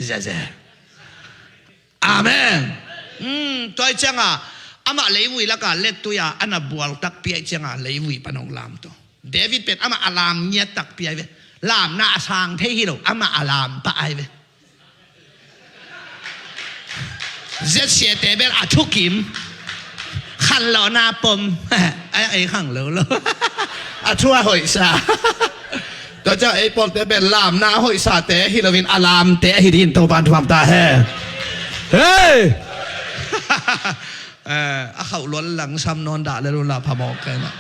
S1: เจ๊อาเมนตัวจังอ่ะอามาเลวีแล้วก็เล็ดตัวยาอันนับบัวตักเปียจังอ่ะเลวีปนองลามโตเดวิดเป็นอามาอารามเงียตักเปียเวลามหน้าสางเทฮิโรอามาอารามปะไอเวเจ็ดเสียเตเบลอาทุกิมขันหล่อนาปมไอ้ขังเหลวเลยอาทั่วหอยซาตัวเจ้าไอ้ปมเตเบลลามหน้าหอยซาเตฮิโรวินอารามเตฮิดินโตบันทวมตาเฮ้เขาล้นหลังซ้ำนอนด่าเลยรุนลาพมอกกันนะ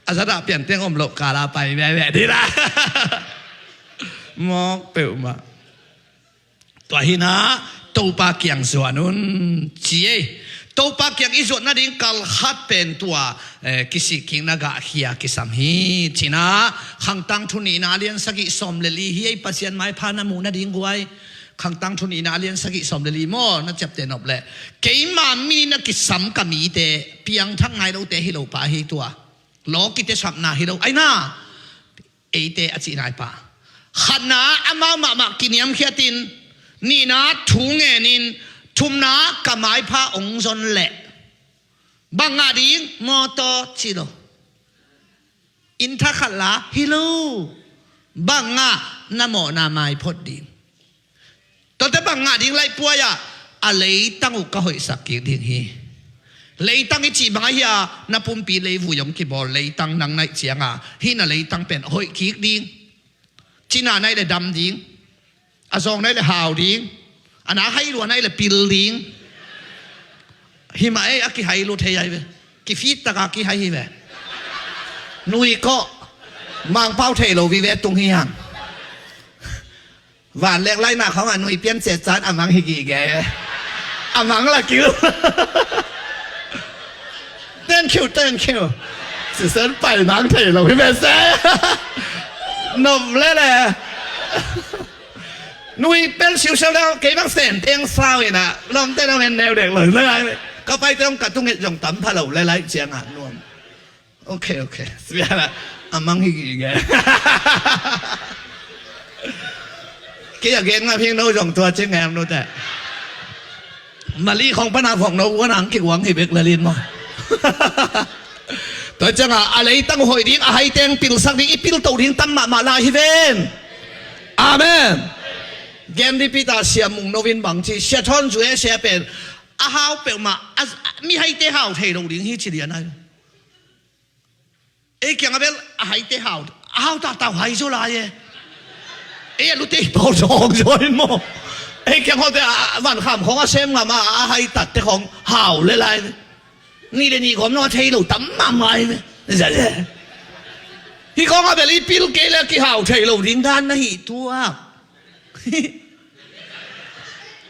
S1: อาสดาเปลี่ยนเตียงอมโลกาลาไปแม่ดีละมอกเปลวมาตัวหินะตัวปากเกียงส่วนนู้นจีตัวปากเกียงอีส่วนนั่นเองกัลฮัดเป็นตัวกิสิกิงนักเฮียกิสัมฮีจีนะขังตังทุนีนาเลียนสกิสมเลลีเฮียปัสยันไม้พานามูนั่นเองกวยขังตังทุนีนาเลียนสกิสมเลลีโมนั่นจับเตนอบเลยเกี่ยมามีนักกิสัมกมีเตเพียงทั้งไงเราเตฮิโลปาฮิตัวโลกิเตสับนาฮิโลไอ้น่าเอเตอจินายปาขันนาอามากินยามเขียตินนี่นะถุงเงินินทุมนากำไมพระองค์จนเละบังอาดิงมอตจิโลอินทขัลลาฮิโลบังอานาโมนาไมพอดิงตอนแต่บังอาดิงไล่ปัวยะอะไรตั้งอุกหอยสักกี่ดิ่งฮีเลยตั้งอีจีบางอย่างนับปุ่มปีเลยวุยมกีบอลเลยตั้งนังในเสียงอ่ะฮิน่ะเลยตั้งเป็นหอยขีกดิ่งจีน่าในเลยดำดิ่งอาซองในเลยหาวดิ่งอันนั้นให้รัวในเลยปิลดิ่งฮิมาเอ้กิให้รู้เทียบไปกิฟิตตะกากิให้ฮิเวนุยก็มังเป้าเทโลวิเวตรงฮิยังหวานแรงไล่หน้าเขาอ่ะนุยเปลี่ยนเศษจานอ่ะมังฮิกิแก อามังละกิ้วthank you สิเส้นไปนังเทเราพี่แม่เซ่นมเลยแหละนุ้ยเป็นชิวๆแล้วเก็บบังเส้นเตียงเศร้าเองนะลองเต้นเอาแนวเด็กเลยเลยก็ไปต้องกัดตุ้งเห็ดจงตั้มพะเราไล่ๆเจียงอ่ะนวมโอเคสุดยอดละอามังฮิกิไงกี่อยากเห็นมาเพียงโน้จงตัวเจ๊งแงมโน้แต่มาลีของพระนางของโน้ว่านังกี่หวังให้เบกละลินมั้งแต่จังอะไรตั้งหอยดิ้งอะไรเตียงปิลสักดิ้งปิลตัวดิ้งตั้มมาลาฮิเวนอาเมนเกมที่พิตาเสียมุงโนวินบังชีเสียทอนจุเอเสียเป็นอาหาวเปลมามีให้เตะหาวเทโรดิ้งฮิจิเลียนอะไรเอ้เกี่ยงกับให้เตะหาวอาหาวตาให้จุลายเอ้ลูกเตะบอลจองจอยมั้งเอ้เกี่ยงเขาแต่วันข้ามของอาเซมมาให้ตัดแต่ของหาวเลยไรนี่เดี๋ยวนี้ผมนอนเทโรตั้มมาไม่เนี่ยนี่จะที่เขาเอาไปรีพิลเกล้กี่หาวเทโรดิ้งด้านนี่ตัว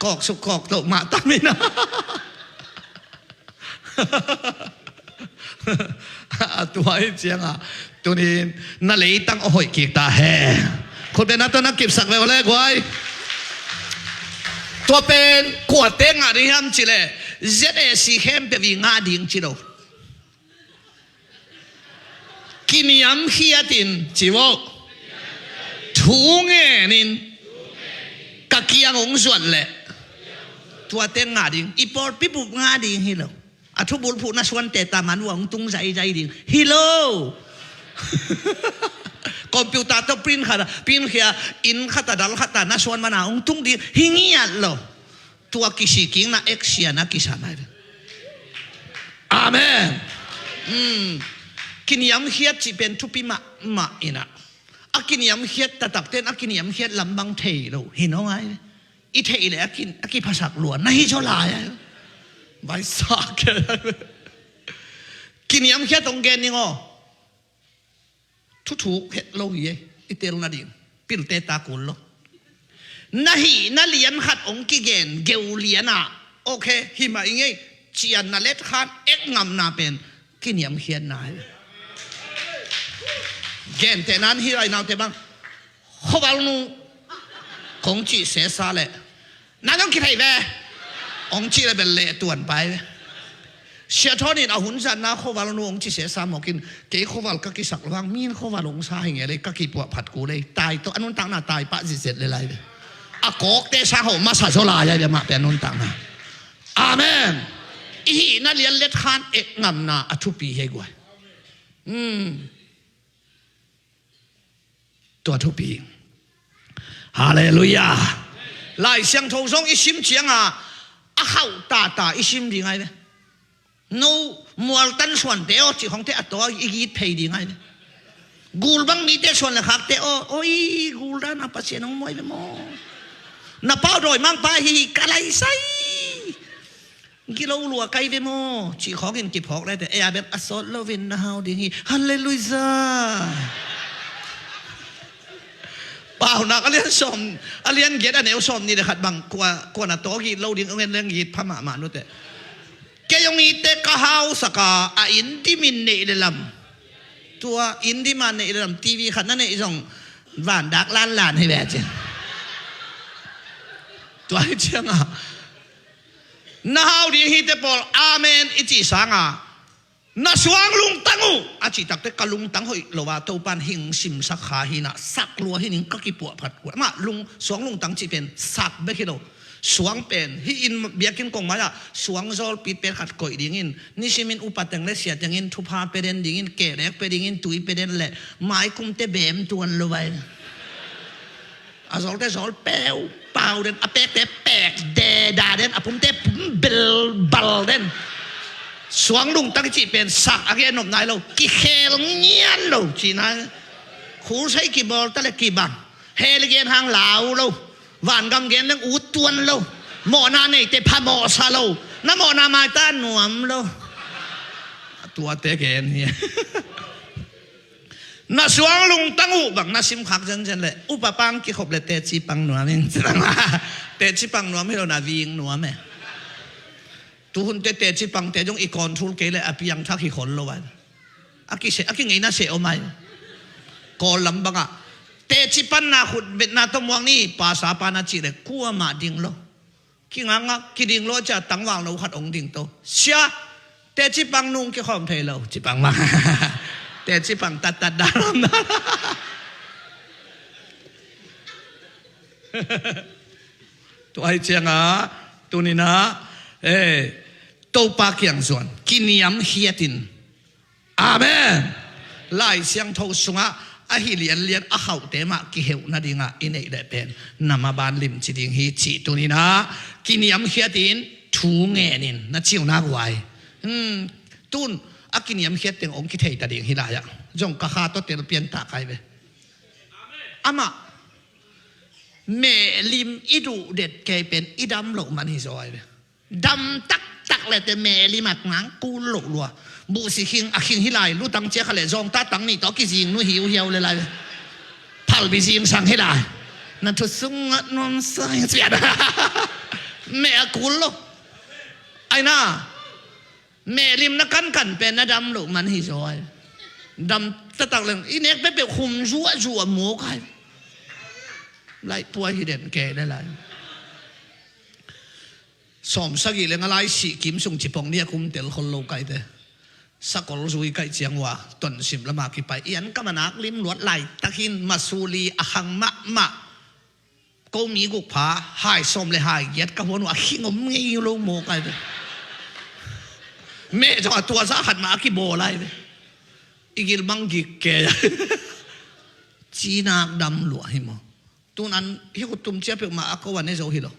S1: กอกสุกกอกตกมาตั้งไม่นะตัวไอ้เจียงตัวนี้นั่นเลยตั้งโอ้ยกีตาแห่คนเป็นนักตัวนักเก็บสักไว้วันแรกไว้ตัวเป็นขวดเต้งอะไรฮัมจิเล่เจ็ดสีเข้มเป็นวิ่งดิ่งจิโร่กินยำขี้ตินจิโวทุ่งเงินกักยังองส่วนแหละตัวเต็งงาดิ่งอีปอร์ปิบุงาดิ่งฮิโลอาทุบุลพูนัสวันเตตามันวังตุงใจดิ่งฮิโลคอมพิวเตอร์ต้องพิมพ์เขียอินขัดดัลขัดนัสวันมันองตุงดิ่งหิงยันโลตัวกิสิกิงนะเอ็กซ์ยานะกิสานาอาเมนกินยำเขียดจีเป็นทุปิมาอินะอากินยำเขียดแต่ตักเต้นอากินยำเขียดลำบังเทโลเห็นน้องไงอีเทเลยอากิภาษาหลวนนี่ชั่วลายใบสักกินยำเขียดตรงแกนนี่งอทุกเห็ดโลยี่อีเตลนาดิปิลเตตากุลโลน่าเลียนขัดองกิเกนเกลเลียนโอเคหิมาอย่างงี้เจียนน่าเล็ดขัดเอ็กงำน่าเป็นกินยำเขียดนายเกนแต่นั้นที่ไรน่าแต่บ้างเขาบอกนูของจีเสียซาเลยนั่นต้องคิดให้แม่องจีเลยเป็นเละต่วนไปเสียทอนี่เอาหุ่นจันนะเขาบอกนูองจีเสียซาหมอกินเก๋เขาบอกก็กิสักระวังมีนเขาบอกลงซาอย่างเงี้ยเลยก็กิปวดผัดกูเลยตายตัวอันนู้นต่างหน้าตายปะสิเสร็จเลยไรอากอกเตะซาเขามาสาโซลายเดี๋ยวมาเป็นนู้นต่างหน้าอาเมนอีนั่นเลี้ยนเล็ดขานเอกงำนาอัทุปีให้กว่าตัวทุปีฮาเลลูยาไล่เสียงทงสงอีชิมเสียงเข้าตาอีชิมดีไงเนี่ยนูมัวตันส่วนเดียวจีของเตะตัวอีกีดเพย์ดีไงเนี่ยกูลบังมีเตะส่วนเลยครับเตะโอ้ยกูลด้านปัสเซียน้องมวยไปหมดน้าเป้าโดยมั่งไปกะไรไซกิโลลัวไกลไปหมดจีของกินกิบหอกได้แต่เออาเบตอัสโซลโลวินนะฮาวดีฮัลเลลูยาเปล่านักเรียนสมเรียนเกียรติเนวสมนี่นะครับบางกว่าน่ะโตกีเราดิ้งเรียนกีพม่ามานุเตะแกยังมีเตะกะฮาวสักอินดิมินเนเดลัมตัวอินดิมันเนเดลัมทีวีขันนั่นเองส่งหวานดักล้านให้แบบเจนตัวเชียงน่าฮาวดีฮิตเตปอลอาเมนอิจิสังน่าสว่างลุงตั้งอูอาจิตักเตกลุงตั้งหอยโลวาตัวปันหิงสิมสักขาหินะสักลัวหินิงก็กิปวดผัดกัวมาลุงสว่างลุงตั้งจีเป็นสักเบกิโลสว่างเป็นฮิอินเบียกินกงมาละสว่างโซลปิดเป็นขัดก่อยดิ่งินนิชิมินอุปตังเลเสียดิ่งินทุพาเป็นดิ่งินเกล็กเป็นดิ่งินตุยเป็นเละไม้คุมเตเบมตัวนโลวาอาโซลเตโซลเปวเปล่าเด่นอเปกเตแปกเดดาเด่นอปุ่มเตเบลบัลเด่นสวงลุงตั้งจีเป็นสักอะไรนมนายเรากิเคลเงียนเราจีน่าคู่ใช้กีบอลตั้งแต่กีบังเฮลิเกนหางเหลาเราหวานกำเกนเรื่องอุดตวนเราหมอนาเนี่ยแต่พาหมอซาเราน้ำหมอนามาต้านหนวมเราตัวเตะเกนเนี่ยน่าสวงลุงตั้งอุบังน่าซิมขักจังเลยอุปปังกี่ขบเลยเตะจีปังหนวมเองจังเตะจีปังหนวมให้เราหน้าวิ่งหนวมไหม tu hun te te chi pang te jong i control ke le apiang thak hi khol lo wa aki ngei na se o mai ko lam banga te chi pan na khut bet na to muang ni pa sa pa na chi le ku ma ding lo ki nga ki ding lo cha tang wang lo khat ong ding to sia te chi pang nung ki khom thei lo chi pang ma te chi pang tat da ram na to ai chianga tu ni na to pa kyang zon kiniam hiatin amen lai siang tho sunga a hi lian a hau te ma ki heu na dinga inei le pen nama ban lim chi ding hi chi tu ni na kiniam hiatin thu nge nin na chiu na wai tun a kiniam hiat teng ong ki thei ta ding hi la ya jong ka kha to tel pian ta kai ve ama me lim idu det ke pen idam lo man hi zoi ve dam tak le te me limat ngang ku lo lua bu si khing a khing hi lai lu tang che khale zong ta tang ni to ki jing nu hiu hiu le lai phal bi jing sang hi lai na thu sung non sai chia da me a ku lo ai na me lim na kan pen na dam lo man hi zoi dam ta tak leng i nek pe khum zua mo kai lai puai hi den ke le lai som sagi le ngalai si kim sung chi pong nia kum tel khol lo kai te sakol zui kai chiang wa ton sim lama ki pai ian ka manak lim luat lai takin masuli ahang ma ko mi guk pha hai som le hai yet ka hon wa khingom ngi lo mo kai te me jo tua za hat ma ki bo lai ve igil mang gi ke chi nak dam lu hi mo tun an hi ku tum chia pe ma ko wan ne zo hi lo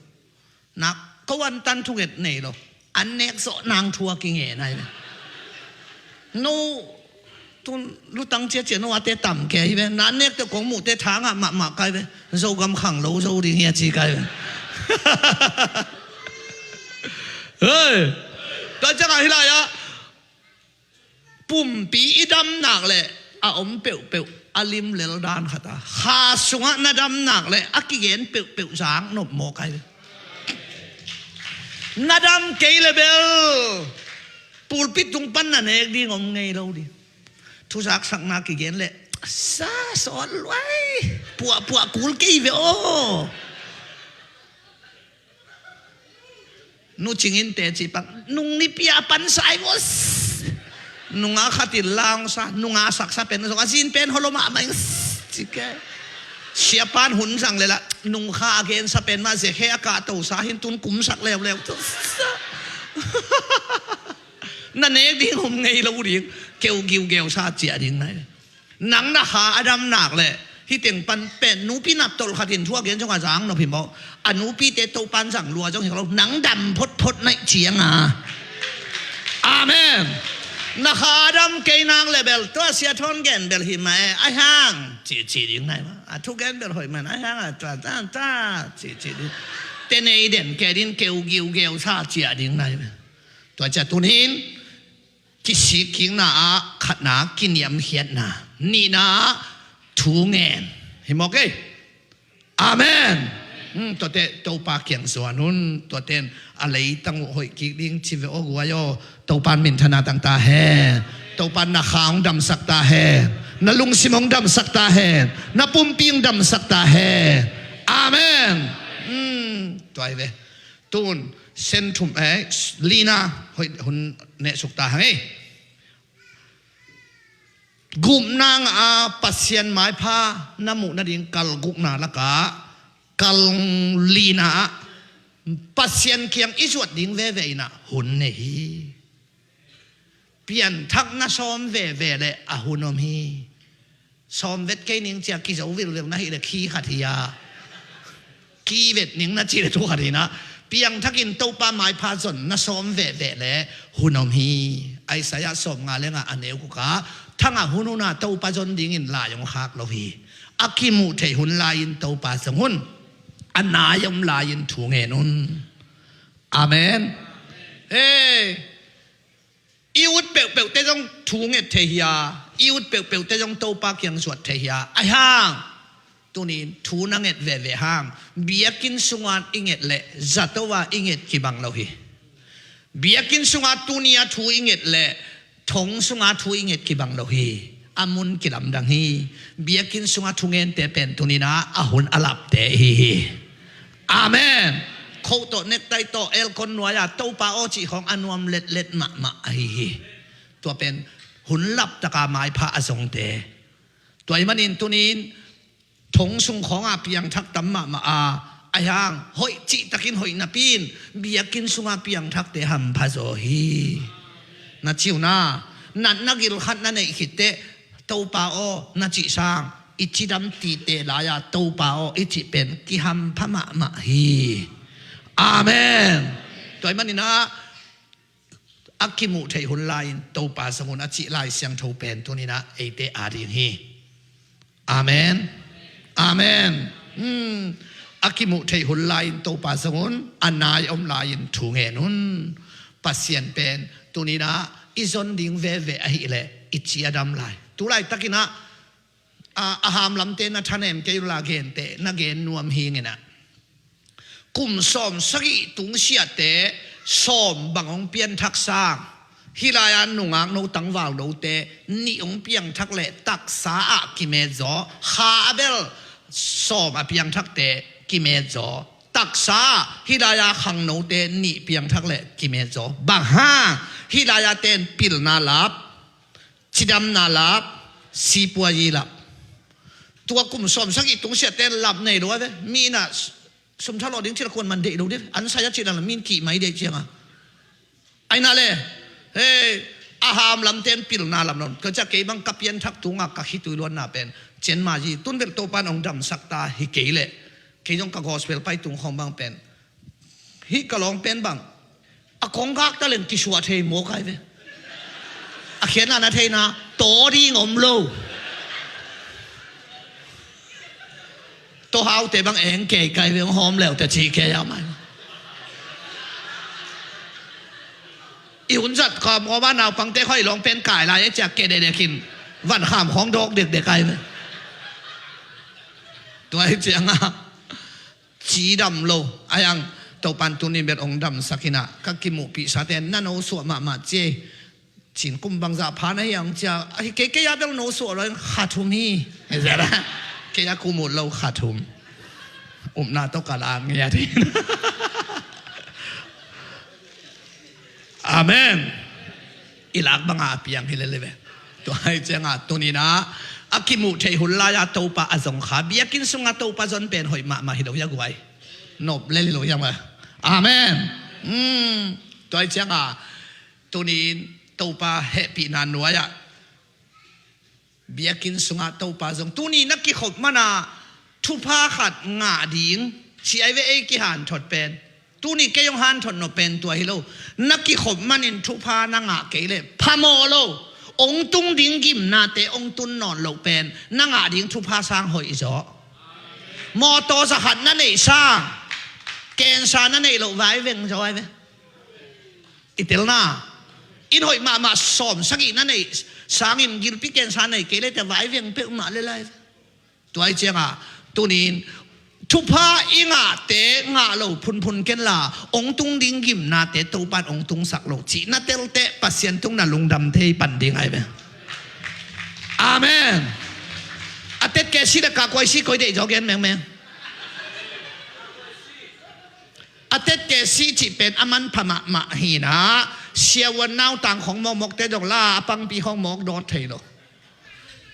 S1: nak ko wan tan thu get nei lo an nek so nang thua ki nge nai no tun lu tang chia chia no ate tam ke hi ve na nek te kong mu te thang a ma kai ve zo gam khang lo zo ding ya chi kai ve ơi ta chắc là hi ya pum pi idam nak le a om peu alim lel dan khata ha sunga na dam nak le akigen peu sang nop mo kai na dam ke level pulpit tung pan na nek di ngom ngei lo di thu sak sak na ki gen le sa son loi pua kul ke ve o nu chingin te chi pang nung ni pia pan sai mo nunga khatil lang sa nunga sak sa pen so asin pen holoma mai chike siapan hun sang le la nung kha again sa pen ma je he ka to sa hin tun kum sak lew to na ne di hom ngei lo ri keu sa chia ding nai nang na ha adam nak le hi teng pan pen nu pi nap tol khatin thua gen jong a jang no pi mo anu pi te to pan sang lua jong hi lo nang dam phot nai chiang a amen na ha dam ke nang level to sia thon gen bel hi mai ai hang chi ding nai ma a thu gen bel hoi man ai hang a ta chi te nei den ke din keu sa chia ding nai to cha tun hin ki si king na a khat na kin yam hiat na ni na thu ngen hi mo ke amen to te to pa kyang so anun to ten a lei tang hoi ki ding chi ve o gwa yo to pan min thana tang ta he to pan na khang dam sak ta he na lung simong dam sak ta he na pum ping dam sak ta he amen to ai ve tun sen thum lina hoi hun ne suk ta hang gum nang a pasien mai pha namu na ding kal guk na la ka kal lina pasien kiang iswat ding ve na hun ne hi pian thak na som ve le a hunom hi som vet ke ning chia ki zo vil le na hi le khi khathia ki vet ning na chi le tu khathina piang thakin to pa mai pha zon na som ve le hunom hi ai sa ya som nga le nga aneu ku ka thanga hununa to pa zon ding in la yong khak lo hi akimu thei hun la in to pa sang hun anayam la in thu nge nun amen iut pe te jong thu nge the ya iut pe te jong to pa kyang suat the ya ai hang tunin thu na nget ve hang biakin sungan inget le zatowa inget ki bang lo hi เบียกินสุงาตุนียทูอิงเอ็ดเละทงสุงาทูอิงเอ็ดกิบังโลฮีอามุนกิลำดังฮีเบียกินสุงาทุงเงินเตเป็นตุนีนะอาหุนอลับเตฮีอาเมนเขาโตเนกไตโตเอลคนนัวยาเต้าปาโอจิของอนวมเล็ดเล็ดมะฮีตัวเป็นหุนลับตะกาไม้พระอสงเตตัวไอ้มันอินตุนีนทงสุงของอาเปียงทักตัมมะอาอายังหอยจิตะกินหอยนาปีนเบียกินสุงาเปียงทักเตหัมพะโซฮีนัดชิวนานัดนักิลขัดนั่นเองคิดเตเต้าปาโอนัดจิสางอิจิดัมตีเตลายาเต้าปาโออิจิเป็นกิหัมพะมะฮีอาเมนตัวมันนี่นะอักขิมุเทหุนไลน์เต้าปาสมุนอจิไลเสียงทูเป็นตัวนี้นะเอเตอาดินฮีอาเมนอาเมนอักขิมุเทหุนไลน์เต้าปาสมุนอันนายอมไลน์ถูเงนุนปัสเซียนเป็นตัวนี้นะอิซอนดิงเวเวอหิเลอิจิอาดัมไลตัวไรตะกินะอาหามลำเตนะท่านเอ็มเกยุลาเกนเตนะเกนนวมฮิงเนะกุมสอมสกิตุงเสียเตสอมบังองเปียนทักษะฮิลายันนุงักนูตังวาวโลเตนิองเปียงทักเลตักษากิเมจอฮาเบลสอมอเปียงทักเตกิเมจอตักษาฮิลายาขังโนเตนิเปียงทักเลกิเมจอบางฮาฮิลายาเตนปิลนาลับชิดำนาลับสีปัวยีลับตัวกุมสอมสกิตุงเสียเตนลับในรู้ไหมมีน่ะสมชาลอดิ้งที่ละคนมันเด็กดูดิอันสายจิตนั่นมีนกี่ไม่เด็กเชียงอ่ะไอ้นั่นเลยเฮ้อาหามลำเต็นปิลนาลำนนก็จะเก็บบังกับยันทักตุงอ่ะกับฮิตุยล้วนน่ะเป็นเจนมาจีตุนเบลโตปันองดำสักตาฮิเกเลเกี่ยงกับกอสเปลไปตุงของบางเป็นฮิกะลองเป็นบางอะของกักตะเล่นกิชัวเทโมกไอ้เว้อะเขียนอันนั้นเทนะโตดีงมโลตัวเฮาแต่บางเองเก๋ไก่เรื่องหอมแล้วแต่ชีแกยังไม่อีหุ่นจัดความเพราะว่าเราฟังเต้ค่อยลองเป็นไก่ลายจากเกเดกินวันข้ามของดอกเด็กไก่ไหมตัวไอ้เจียงอ่ะจีดำโลอายังตัวปันตุนิเบตองดำสักินะกักิมุปิสาเตนนั่นโอสวมาเจจินกุมบังซาพานะยังจะเก๋ยาเบลโนสวเลยขาดทุนนี่เห็นไหมเกียร์กูหมดเราขาดทุนหน้าต้องการอ่านเงี้ยทีอาเมนอิลักบังอาเปียงฮิเลเลเวตัวให้เจ้าตัวนี้นะอักิมุเทหุลายาโตปะอสงขาเบียกินสุงาโตปะจนเป็นหอยมาฮิโดยากไว้นบเลลิโลยังไงอาเมนตัวเจ้าตัวนี้โตปะเฮปีนันนัวยะเบียกินสุงาโตปาจงตัวนี้นักกิขบมานาทุพาขัดงาดิ่งชีไอเวเอกิหันถอดเป็นตัวนี้แกยงหันถอดนเป็นตัวฮิโลนักกิขบมานินทุพานางาเกเลพาโมโลองตุงดิ่งกิมนาเตองตุนนอนโลเป็นนางาดิ่งทุพาสร้างหอยจ่อมอโตสหัดนั่นเองสร้างเกณฑ์สร้างนั่นเองโลไว้เวงจ่อไว้อิตลนาอินหอยมาสอมสักอีนั่นเองสางอินกิลพิกเกนสานในเกเลแต่ไว้เวียงเปมาเลยตัวไอ้เจ้าตัวนี้ทุพาอิงาเตงาโลพุนเกนลาองตุงดิงกิมนาเตตูปันองตุงสักโลจีนาเตลเตปัสเซียนตุงนาลุงดำเทปันดิงไอ้เบ้อาเมนอาเตแกสิเดกากวยสิคอยเดจอเกนแมงอาเตแกสิจิเป็นอามันพมะฮีนะเสียวันน่าวต่างของมกเตดอกลาปังปีของมกดอดเทโล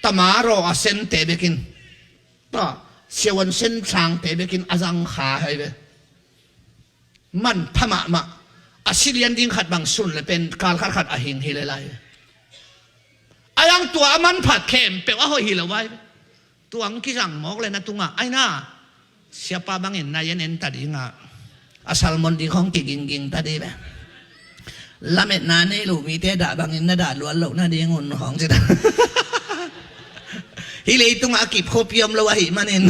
S1: ตมารอเซนเตเบกินป่ะเสียวันเส้นทางเตเบกินอาจังขาให้เบมันพมะอาศิเลียนดิ้งขัดบางสุนเลยเป็นการขัดอาหิงฮิเลไลอายังตัวมันผัดเข็มเปว่าหอยฮิเลไว้ตัวอังกิจังมกเลยนะตุงอ่ะไอ้น่าเสียป้าบางเห็นนายเน้นตัดยิงอ่ะอาสัลมอนดีของกิงตัดดีแบบลาเม็ดนานนี่ลูกมีเตด่าบางอินด่าล้วนโลกน่าดีงุนของจิตฮิเลตุงอากิบโคเปียมละวะหิมันเอง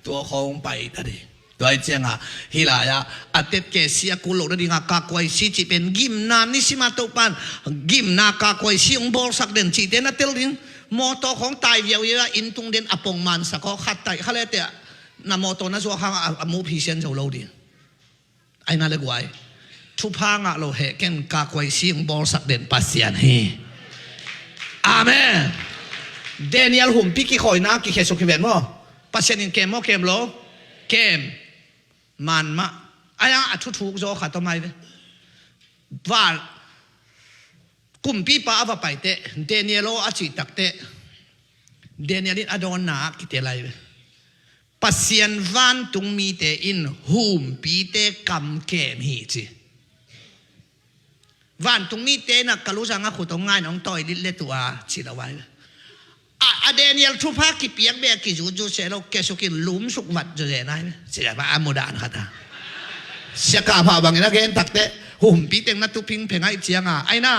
S1: ตัวคงไปตัดดีตัวไอ้เจ้าฮิลายาอัตเตเกเสียกุโลนั่นดีงากากวยซีจิเป็นกิมนานิสิมาตุปันกิมนากากวยซีองบอลสักเด่นจีเดนเตลดิงมอโตของตายเวียวๆอินตุงเด่นอปงมันสักเขาขัดไตเขาเลยเตะนามอโตนั่นสัวข้างอมูพิเศษโจโลดีไอ้นั่นเลยกวย ทุพางะโลเหเก่งกากวยสิงบอลสักเด่นปัสยานเฮอาเมนเดนิเอลหุ่มพิกิคอยนักกิเคสุกิเวนมั้งปัสยานินเกมมั้งเกมโลเกมมันมะไอ้ยังอัดทุกโจขัดทำไมว่ากุมปีป้าว่าไปเตะเดนิเอลอาจิตักเตะเดนิเอลินอดอนนักกิเตะไรปัสยานวันตุงมีเตอินหุ่มปีเตะกำเกมฮีจีวันตุงมีเตะนักกะลุสังก์ขุดตรงง่ายน้องต่อยลิเลตัวชิลาไว้อะเดนิเอลทุพากิเปียกเบกิจูจูเซโลเกสุกินลุมสุกมัดจูเจนายเสียว่าอามุดานขัดเสียกาพาบังนะเกนตักเตะหุ่มปีเต็งนัดตุพิงเพ่งไอเจียงไอ้น่า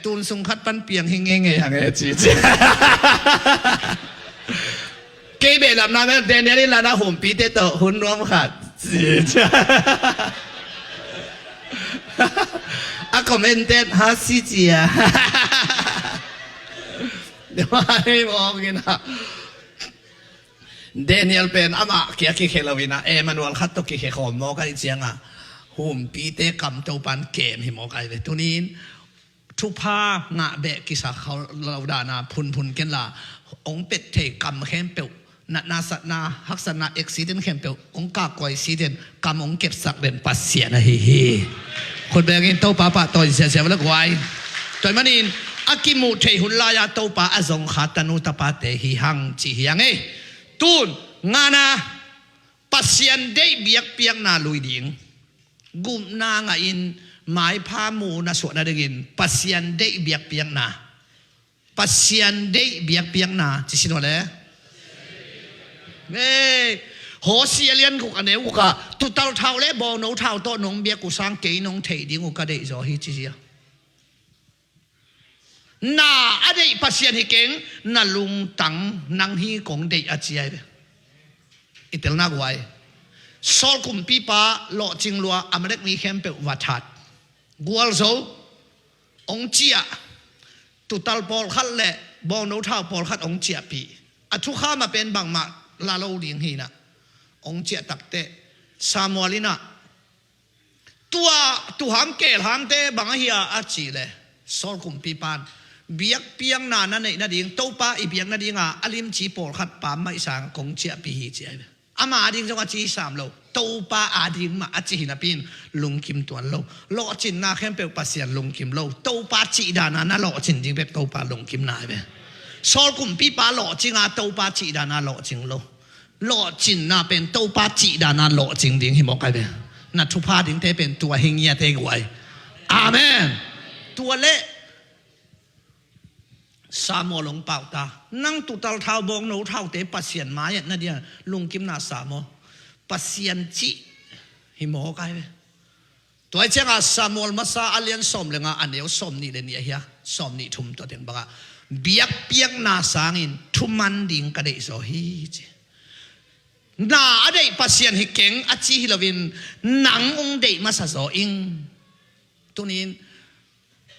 S1: ตูนสุงคัดปันเปียงเฮงเงยอย่างเงี้ยจีจีเกย์เบลล์นะเดนิเอลนะหุ่มปีเตะต่อหุ่นรวมขัดจีจีอะคอมเมนเตฮาซิจียเดี๋ยวให้บอกกินนะเดนิเอลเป็นอามาเกี่ยกิเคลวินะมานูอัลคัตโตกิเคขอมมอกันเสียงหุ่มปีเตะกำเจ้าปันเกมหิมอกันเลยตัวนี้ทุพางะเบกิสาเขาเราด่านาพุนกันละองเป็ดเทกำเข้มเปียวนาสัตนาฮักษณะเอ็กซิเดนเข้มเปียวองกากอยซิเดนกำองเก็บสักเด่นปัสเสียนะฮีคนเบกินโตปาปะต่อยเสียแล้วกวายต่อยมันอินอากิมูเทหุนลายาโตปาอซงขาตันุตปาเตหิหังจีฮิยังตูนงานาปัสยันได้เบียกเปียงนาลุยดิ่งกุมนางอินหมายพามูนาสวนาเดกินปัสยันได้เบียกเปียงนาปัสยันได้เบียกเปียงนาจิสิโนเลโหเสียเลียนกุกันเนวกุกะตุตาเท้าเล่บอโนเท้าโตนงเบียกุสังเกยนงเทดิ่งกุกะเดจอฮิจิเซียน่าอะไรปัสยันฮิเก่งน่าลุงตังนังฮีกงเดจอาเจียอิตาลนักไว้สอลกุมปีป้าโลจิงลัวอเมริกมีเข้มเปวัดทัดกัวลโซองเจียตุตัลปอลขัดเล่บอลโนท่าปอลขัดองเจียปีอัทุข้ามาเป็นบางมาลาโลดิงฮีนะองเจียตักเตซามวลินะตัวหามเกลหามเตบางเฮียอาจีเล่สอลกุมปีปานเบียกเปียงนานั่นเองนาดิ่งโตป้าอีเบียงนาดิ่งอลิมจีปอลขัดปามไม่สางกงเจียปีฮีเจียอามาดิ่งจังหวะจีสามโลโตป้าอาดิ่งมาอาจีนะปินลุงคิมตัวโลจินนาเข้มเปลปัสยันลุงคิมโลโตป้าจีดานานาโลจินจิงเปโตป้าลุงคิมนายเปสอลกุมปีป้าโลจิงอาโตป้าจีดานาโลจิงโลจินนาเป็นโตป้าจีดานาโลจิงดิ่งหิมอกไกเปนัททุพาดิ่งเทเป็นตัวเฮงเงียเทกไว้อาเมนตัวเละสามโมลงเป่าตานั่งตุตัลเท้าบองโนเท้าเตะปัสยันไม้นั่นเดียลุงกิมนาสามโมปัสยันจิหิมอกไกเปตัวเจ้าสามโมลมาซาอัลยันสมเลงอันเดียวสมนี่เลยเนี่ยเฮียสมนี่ทุ่มตัวเด่นบังเบียกเปียกนาสางินทุ่มมันดิ่งกระเดโซฮีจีน่าอะไรปัสยันฮิเก่งอาชีฮิลวินหนังองเดมาซาโซอิงตัวนี้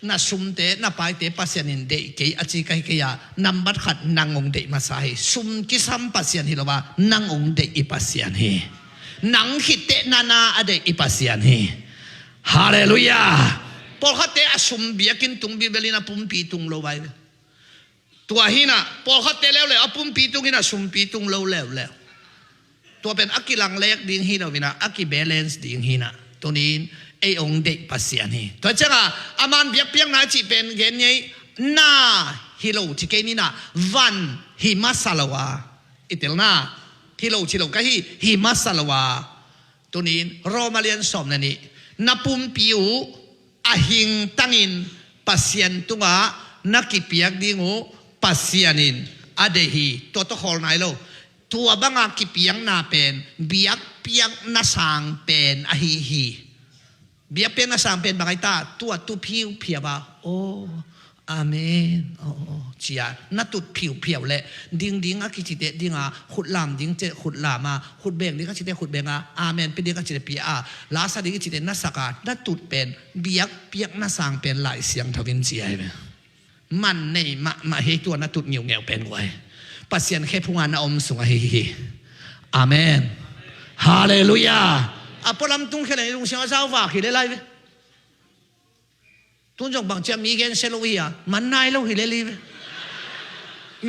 S1: น่าซุ่มเตะน่าไปเตะปัสยันเดเกยอาชีกันเกียนับบัดขัดนังองเดมาซาฮิซุ่มกิซัมปัสยันฮิลว่านังองเดอิปัสยันฮินังฮิเตนานาอะไรอิปัสยันฮิฮาเลลูยาพอเขาเตะซุ่มเบียกินตุงบิเบลินาปุ่มปีตุงโลไว้ตัวหินะพอเขาเตะแล้วเลยเอาปุ่มปีตุงหินะซุ่มปีตุงโลแล้วตัวเป็นอักกิลังเล็กดิ่งหินะวินะอักกิเบลนส์ดิ่งหินะตัวนี้ไอองเด็กปัสยานีตัวเจ้าอามันเบียกเปียงนาจีเป็นเงี้ยน่าฮิโลที่เกนี่นะวันฮิมาซาลาวาอิตาลีน่าฮิโลชิโลก็ฮิมาซาลาวาตัวนี้โรมาเลียนสอมนั่นนี่นับปุ่มปิวอาหิงตั้งอินปัสยันตัวนักกิเปียกดิ่งูปัสยานินอเดฮีตัวขอลไหนโลตัวบังอากิเปียงนาเป็นเบียกเปียงนาสางเป็นอฮีเบียกเปียงนาสางเป็นบางไอตาตัวตุผิวเพียบโอ้อาเมนโอ้เจียนัตุผิวเพียวเลยดิ่งอากิจิเตดิ่งขุดลามดิ่งเจขุดลามาขุดเบงดิ่งอากิจิเตขุดเบงอาเมนเป็นดิ่งอากิจิเตปีลาสดิ่งอากิจิเตนัสกานัตุเป็นเบียกเปียงนาสางเป็นหลายเสียงทวินเจียมันในมาให้ตัวนัตุเหนียวเป็นไว้ปัสยันแค่พุงานอมสุงเฮอาเมนฮาเลลูยาพอลำตุงแค่ไหนลุงเสียงเจ้าว่าขี้ได้ไร ตุนจงบางจะมีเกณฑ์เซโลวีอะมันนายเราหิเลลี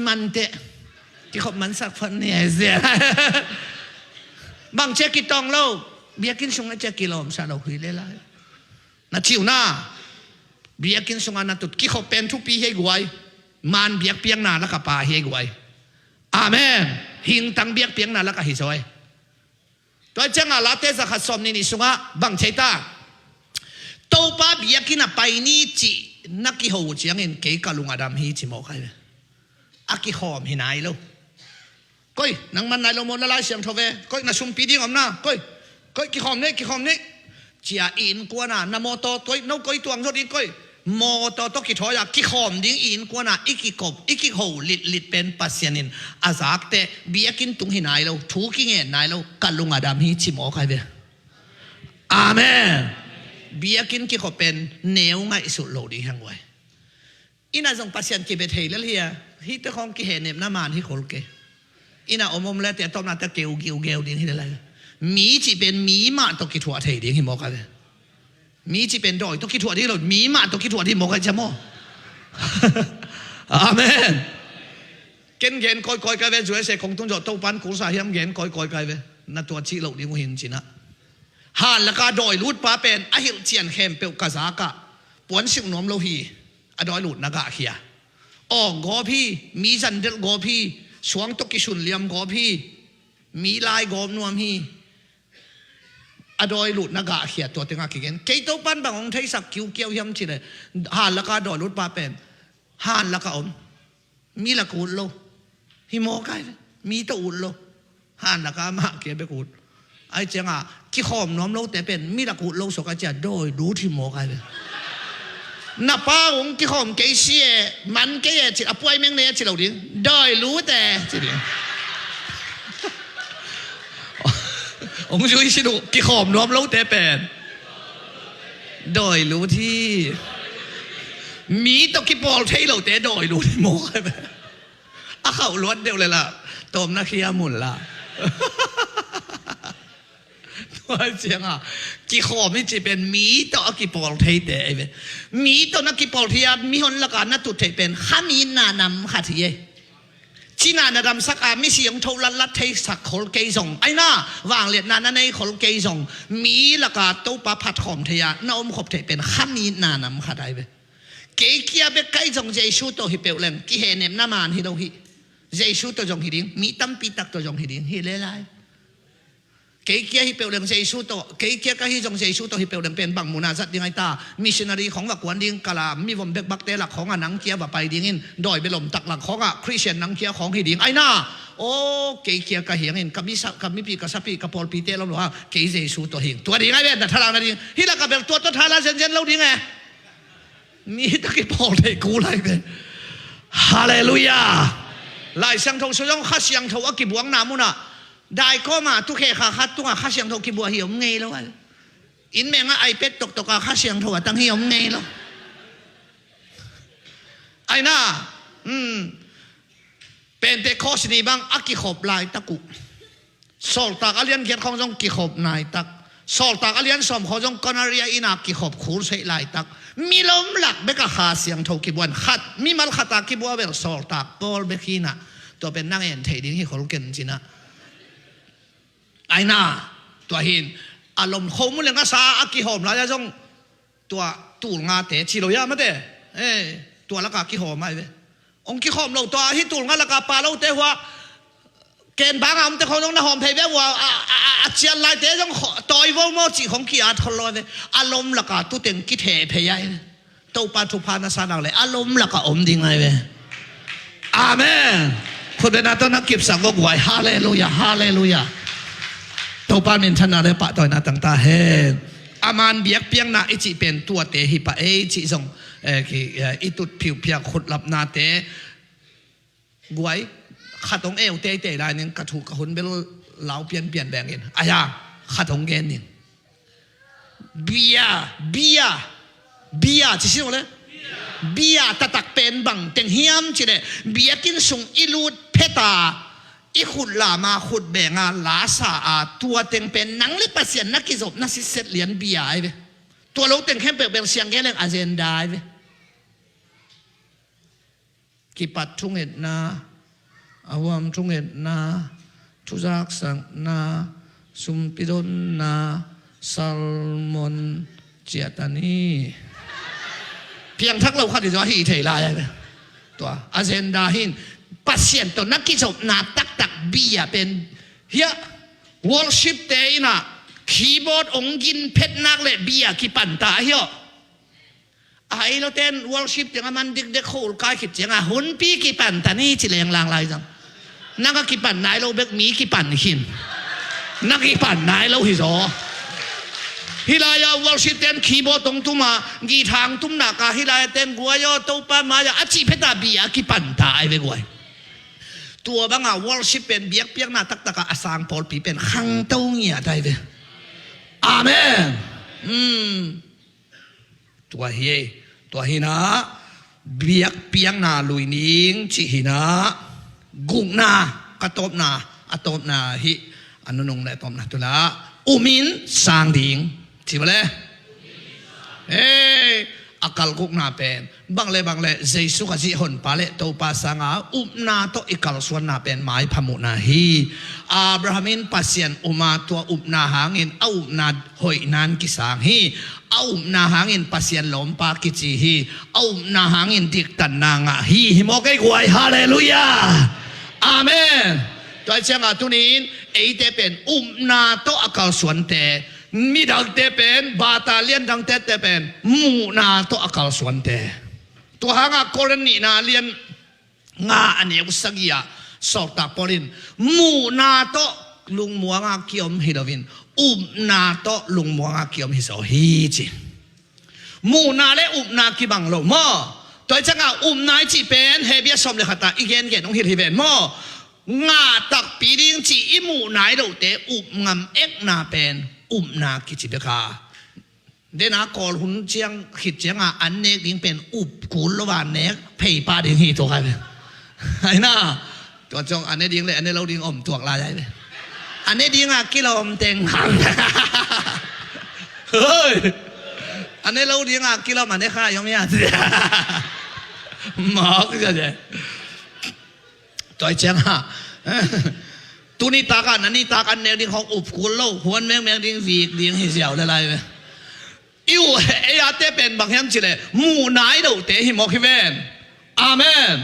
S1: มันเตะที่เขามันสักพันเนี่ยเสียบางเจ้ากิตองเราเบียกินสงฆ์เจ้ากิโลมซาเราหิเลลายนัดชิวน่าเบียกินสงฆ์นัดตุดกี่เขาเป็นทุกปีให้กวยมันเบียกเปียงนาแล้วก็ป่าให้กวยอาเมนหิงตังเบียกเปียงนาแล้วก็หิซอยตัวเจ้าอาลาเตสขัดสมนี่สงฆ์บางเจ้าตาโตป้าเบียกินไปนี่จีนักกิโหเจียงเงินเกี่ยกับลุงอดัมฮีจิโมใครเลยอากิหอมหินายลูกก้อยนังมันนายลงมละลายเสียงทเวก้อยน่าชุมปีดิ้งอมนะก้อยกิหอมเนี่ยเจียอินกว่าน่ะนโมโตตัวน้องก้อยตัวงโจดิ้งก้อยโมโตกิถอยกิหอมดิ้งอินกว่าน่ะอีกิกบอีกิโหลิดเป็นปัสยานินอาซากเตเบียกินตุงหินายลูกถูกิเงินนายลูกกับลุงอดัมฮีจิโมใครเลยอาเมนเบียกินกี่เขาเป็นเนื้อไงสุดโลดีทั้งวัยอินาส่งปัสยันกี่เบทเฮลเฮียฮิตของกี่เห็นเนมน้ำมันที่โคลเกอินาอมแล้วแต่ต้องน่าจะเกลดิ้งที่อะไรมีจีเป็นมีมาตกิถั่วเทดิ้งที่มอกกันมีจีเป็นดอยตกิถั่วที่เรามีมาตกิถั่วที่มอกกันจะมออาเมนเก่งก้อยกันเวจุเอเสของตุ้งจอดตู้ปันกุศลเฮียมเก่งก้อยกันเวนั่นตัวชีโลดีมุหินจีนะหานละกาดอยลุดป้าเป็นอหิลเจียนเข้มเปลวกาซากะปวนสิงนอมโลหีอดอยลุดนักะเขียกอพี่มีจันเดลกอพี่สวงตกิชุนเลียมกอพี่มีลายกอมนวมฮีอดอยลุดนักะเขียตัวเต็งอากิเกนเกยตัวปันบางองไทยสักคิวเกี่ยวย้ำทีเลยหานละกาดอยลุดป้าเป็นหานละกาอมมีละกูดโลฮิโมกายมีตะอุดโลหานละกามาเกี่ยไปกูดไอ้เจ้ากี่หอมน้อมโลแต่เป็นมีละกูโลสกัดจะโดยรู้ที่หมอกันเลยนับป้าองกี่หอมกี่เสียมันกี่จิตอภัยเมืองเนี่ยจิตเราดิ้งโดยรู้แต่จิตเดียวองช่วยชิดูกี่หอมน้อมโลแต่เป็นโดยรู้ที่มีตัวกี่บอลใช้เราแต่โดยรู้ที่หมอกันไปอ่ะเขาล้วนเดียวเลยล่ะตมนักเขียหมุนล่ะว่าเสียงกี่ข้อไม่จะเป็นมีต่อกี่ปอลเทเตะเว้มีต่อนักกี่ปอลเทียมีคนละกันนักตุเทเป็นข้ามีนานำขัดเย่จีนานำสักไม่เสียงโทรลัดเทสักคนเกยส่งไอ้น่าวางเลียนานในคนเกยส่งมีละกันตู้ปลาผัดหอมเทียน้อมขบเทเป็นข้ามีนานำขัดได้เว้เกยเกียเบกไกส่งเจชูตัวฮิเปลเลงกี่เห็นเนมน้ำมันฮิโดฮิเจชูตัวจงฮิดิงมีตั้มปีตักตัวจงฮิดิงฮิเลไลเกี่ยฮิเปลเลงเจสุโตเกี่ยก็ฮิจงเจสุโตฮิเปลเลงเป็นบางมุนาจัดยังไงตามิชชันนารีของวักวนดิ้งกะลามีวมเบกบักเตลักของนังเกี่ยว่าไปดิ้งินดอยไปหล่มตักหลักของคริสเตียนนังเกี่ยของฮิดิ้งไอ้น่าโอ้เกี่ยก็เหียงินกับมิปีกับสับปีกับพอลปีเตเราหรอว่าเกี่ยเจสุโตหิงตัวดิ้งไอ้เว้ยแต่ทารานาดิ้งฮิลักกับเบลตัวทาราเจนเราดิ้งไงมีตะกี้พอลเลยกูเลยเป็นฮาเลลูยาหลายสังทงสยองข้าเสียงทว่ากิบวงนามุนะได้ก็มาทุกแห่ข้าคัดตัวข้าเสียงทกิบัวเหี่ยวไงแล้วอินแมงไอเป็ดตกข้าเสียงทว่าตั้งเหี่ยวไงแล้วไอ้น่าเป็นเด็กข้อสนีบางอักกิขบลายตะกุสอลตากอเลียนเขียนของจงกิขบนายตักสอลตากอเลียนสมของจงกอนาเรียอินากิขบคูเสยลายตักมีลมหลักเบกข้าเสียงทกิบวนขัดมีมัลขัดตากิบัวเบลสอลตากบอลเบกินะตัวเป็นนั่งเอ็นเทดิ้งที่เขาลูกเก่งจริงนะไอ้น่าตัวหินอารมณ์โฮมุเลงกษาอักกิหอมแล้วจะต้องตัวตูงาเตะชิโรยามาเตะตัวละกากิหอมไม่เว้องกิหอมเราตัวที่ตูงาละกาปลาเราเตะว่าเกณฑ์บางอันแต่เขาต้องน่าหอมเพย์แบบว่าเชียร์ลายเตะต้องต่อยวอลมอจีของกีอาทลอยเลยอารมณ์ละกาตัวเต็งกิเทเพย์ยัยตัวปาทุพานาสานังเลยอารมณ์ละกาอมดิ่งไงเว้อาเมนคนเป็นนักต้นนักเก็บสังกไว้ฮาเลลูยาฮาเลลูยาตัวป้ามินชนะเลยปะต่อยนาต่างตาเฮอามันเบียกเปียงนาอิจิเป็นตัวเตะฮิปะจิส่งอิตุดผิวเพียกขุดหลับนาเตะกวยขัดตรงเอวเตะได้นึงกระถูกกระหุนเป็นเหลาเปลี่ยนแบ่งเองอายาขัดตรงเกนนึงเบียจะชื่ออะไรเบียตะตักเป็นบังเต็งเฮียมจีเดเบียกินส่งอิลูดเพตาอีขุดลามาขุดแบ่งลาสาตัวเต็งเป็นนังเล็บเสียนนักกิจบนักสิเสร็จเหรียญเบียไอ้เว้ต ตัวเราเต็งเข้มเปลี่ยนเสียงแค่เรื่องอาเจนดาไปกิปัดทุ่งเอ็ดนาอาวามทุ่งเอ็ดนาทุจักสังนาสุมปิดนนาซัลมอนเจียตานีเพียงทักเราขัดจะหิเทลายเลยตัวอาเจนดาหินปัสเซียนตัวนักกิจนาตักเบียเป็นเฮียวอลชิปเตยนะคีย์บอร์ดองกินเพชรนักเลยเบียกีปันตาเฮียไอ้เราเต้นวอลชิปจังมันดิกเด็กโคลกายคิดจังหุ่นปีกีปันตานี่จิเลงลางลายจังนักกีปันนายเราเบกมีกีปันหินนักกีปันนายเราหิโซฮิลายาวอลชิปเต้นคีย์บอร์ดตรงตุ้มากีทางตุ้มหนักฮิลายเต้นกัวยอตัวปามายาอจิเพตาเบียกีปันตาไอ้เบกวยตัวบางอ่ะวอลชิปเป็นเบียกเปียกหน้าตักอาสางพอลปีเป็นขังเต้าเงียได้เว้อาเมนตัวเฮตัวหินะเบียกเปียกหน้าลุยนิงจิหินะกุงหน้ากระตบหน้าอตบหน้าฮิอันนู้นเลยตบหน้าตัวละอุมินสางดิงที่มาเลยakal kuk na pen bang le jesu ka ji hon pale to pa sanga upna to ikal suan na pen mai phamu na hi abrahamin pasien uma to upna hangin au na hoi nan ki sang hi au na hangin pasien lom pa ki chi hi au na hangin dik tan na nga hi mo kai gwai hallelujah amen to changa tunin eite pen upna to akal suan teมีดังเตเป็นบาตาเลียนดังเตเป็นมูนาโตอากาศสวนเตตัวหางากรณีนาเลียนงาอันนี้อุสกียาสอบตาปรินมูนาโตลุงมัวงาเกี่ยมฮิโดวินอุบนาโตลุงมัวงาเกี่ยมฮิโซฮีจิมูนาและอุบนาคิบังโลมอตัวจังอาอุบนายจีเป็นเฮเบียสมเลขตาอีเกนเกนองฮิริเวนมองาตักปีดิงจีอิมูนายโลเตอุบงามเอกนาเป็นนากิจิเบคาเดนากอลหุ่นเจียงขิดเจียงอันเนกดิ้งเป็นอุบกุลวานเนกเพย์ปาดิ้งฮีตัวใครเป็นไอ้น่าตัวจงอันเนดิ้งเลยอันเนเราดิ้งอมตัวลายเลยอันเนดิ้งกิโลมเต็งหังเฮ้ยอันเนเราดิ้งกิโลมันได้ค่ายอมยาหมอกจะเจตัวเจียงตุนิตากันนันนี่ตากันเนดิ้งของอุบกุลโลหัวแมงดิ้งวีกดิ้งหิเสียวอะไรไปอิวเอียเตเป็นบางอย่างจิเลมูนายดูเตหิมอคิเวนอาเมน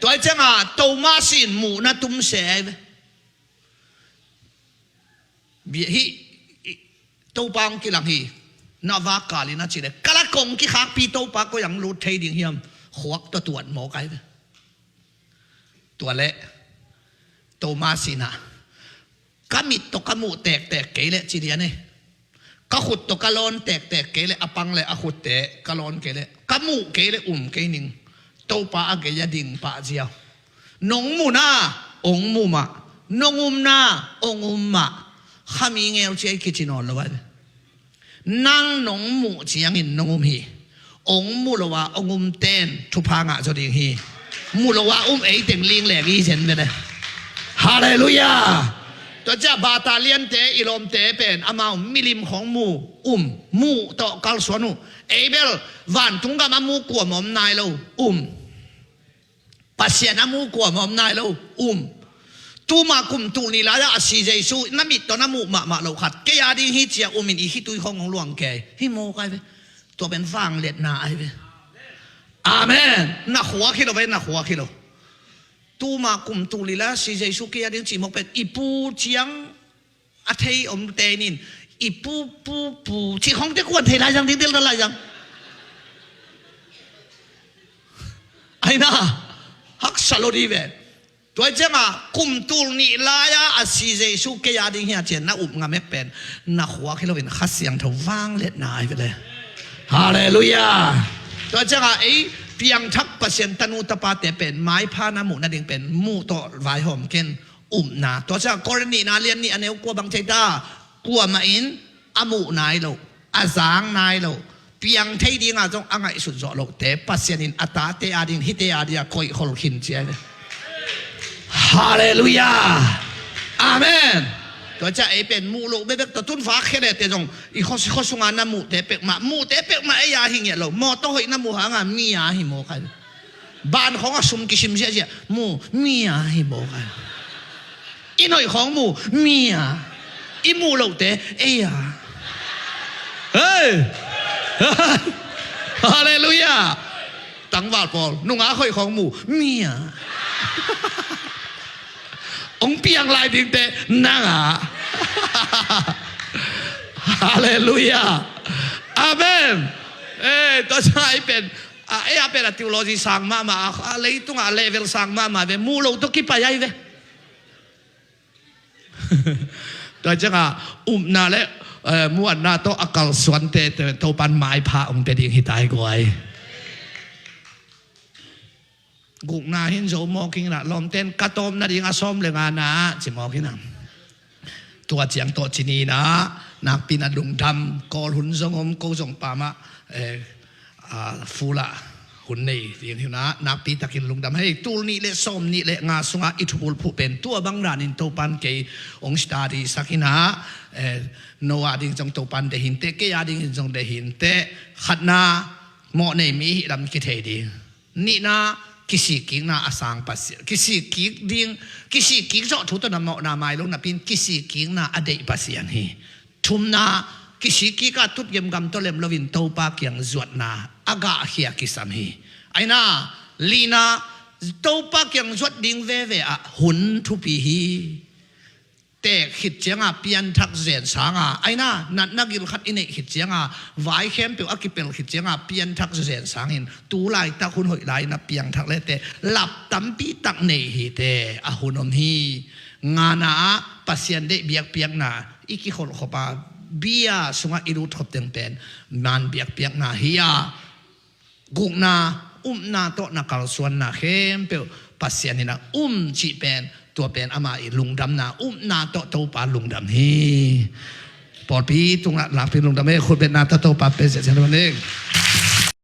S1: ตัวเจ้าโตมาสินมูนัตุมเสบบีฮิโตปังกิลังฮีนาวากาลินาจิเลกะละกงกิขักปีโตปาก็ยังรู้เทดิ้งเฮียมขวักตัวตรวจหมอไก่ตัวเละโตมาสินะกามิดตกกมูแตกเกลจิเดียนี่กะขุดตกกะลอนแตกเกลอปังเลยอขุดแตกกะลอนเกลกะมูเกลเกนิงโตปาเกยดิ่งปาเจียวนงมูนาองมูมานงอุมนาองอุมมาขามีเงวเจคิจินอนละวะนั่งนงมูเจียงอินนงอุมฮีองมูละวะองอุมเต้นทุพางะจดิงฮีมูละวะเอเต็งลิงแหลกอีเซนไปเลยฮาเลลูยาตัวเจ้าบาตาเลียนเตอิลอมเตเป็นอามามิลิมของมูต่อกัลสวนุเอเบลวันทุงกามามูกลัวมอมนายเราปัสเซียนามูกลัวมอมนายเราตูมาคุมตูนี่ละอาศิเจสูน้ำมิดตัวน้ำมูมาเราขัดแกยาดีฮิเจียมินอีฮิตุยของหลวงแกฮิโมกไปตัวเป็นฟังเล็ดนาไอไปอาเมนนักหัวคิโลไปนักหัวคิโลตูมาคุมตูลีละสิเจสุกี้ดิ้งจีมกเป็นอีปูเจียงอาเทยอมเตนินอีปูที่ของเด็กวนเทลายยังดิ้งละลายยังไอ้น่าฮักสโลดีเวตัวเจ้าคุมตูนี่ลายอาสิเจสุกี้ดิ้งเฮียเจนน่าอุบงามเป็นนักหัวคิโลเป็นขัดเสียงทว่างเล็ดนายไปเลยฮาเลลูยาตัวเจ้าเพียงทักเปอร์เซ็นต์ตนุตปาเตเป็นไม้พานามุนั่นเองเป็นมูโตไวหอมเกนนาตัวเจ้ากรณีนาเลียนนี่อันนี้กลัวบางใจตากลัวมาอินอามูนายโลอาจางนายโลเพียงเท่ดีงาจงอ่างไอสุดโจโลแต่เปอร์เซ็นต์อัตราเตอาดินฮิเตอาดิยาคอยขอหินเจนฮาเลลูยาอาเมน ตัวจะไอเป็นมูโลเบ๊กตัวตุนฟ้าแค่เนี่ยแต่จงอีข้อสงานน้ำมูเตเป็กมามูเตเป็กมาไอยาหิเงี้ยเราหมอต้องให้น้ำมูหางามียาหิโมกันบ้านของอาสมกิชิมเสียมูมียาหิโมกันอีหน่อยของมูมียาอีมูโลเตไอยาเฮ้ยฮาเลลูยาตั้งว่าพอนุ่งอาค่อยของมูมียาองเปียงลายดิ่งเตะนั่งอ่ะฮาเลลูยาอาเมนตัวชายเป็นเป็นทีโอโลจีสังมาอะไรตุงเลเวลสังมาเวมูโลตุกิปายเวตัวจังนาเลมวนนาโตอากาศสวนเตะโตปันไม้พาองเป็นดิ่งหิตายกวยกุกนาหินโจมอกินละลมเต้นกระตมนาดิงอาสมเลยงานนะจิมอกินนะตัวเจียงตัวจีนีนะนักปีนัดลุงดำกอลหุ่นทรงอมโกจงปามะฟูละหุ่นนี่เรียนที่นะนักปีตะกินลุงดำให้ตูนี่เละส้มนี่เละงาสุงาอิทุบุลผู้เป็นตัวบังรานินโตปันเกยองสตาดีสักินะโนอาดิงจงโตปันเดหินเตเกยาดิงจงเดหินเตขัดนาโมเนมีดำกิเทดีนี่นะकिसी की ना आसांग पास किसी की डिंग किसी की जो थोड़ा ना मौना माइलों ना पिन किसी की ना अदे पासियान ही तुम ना किसी की का तुट यम गम तो लेम लोविन तो पाक yang zuat na aga हिया किसम ही आइना लीना तो पाक yang zuat ding ve ve a hun thu pi hiแต่ขิดเจียงเปลี่ยนทักเสียนสางไอ้น่านักกิลขัดอินเนขิดเจียงไว้เข้มเปียวกิเปลขิดเจียงเปลี่ยนทักเสียนสางหินตูไลตาคุณหอยไลนะเปียงทักเลเตหลับตั้มปีตักเนหิเตอหุนอมฮีงานาปัสยันเดเบียกเปียกนาอีกิคนขบาเบียสุงอิรุทบเต็งเป็นมันเบียกเปียกนาฮิยากุกนานาโตนักกลส่วนนาเข้มเปียวปัสยันนี่นะจีเป็นตัวเป็นอามาลุงดำนานาโตโตปาลุงดำฮีปอดพีตรงหลักเป็นลุงดำให้คนเป็นนาโตโตปาเป็นเสร็จแล้วนั่นเอง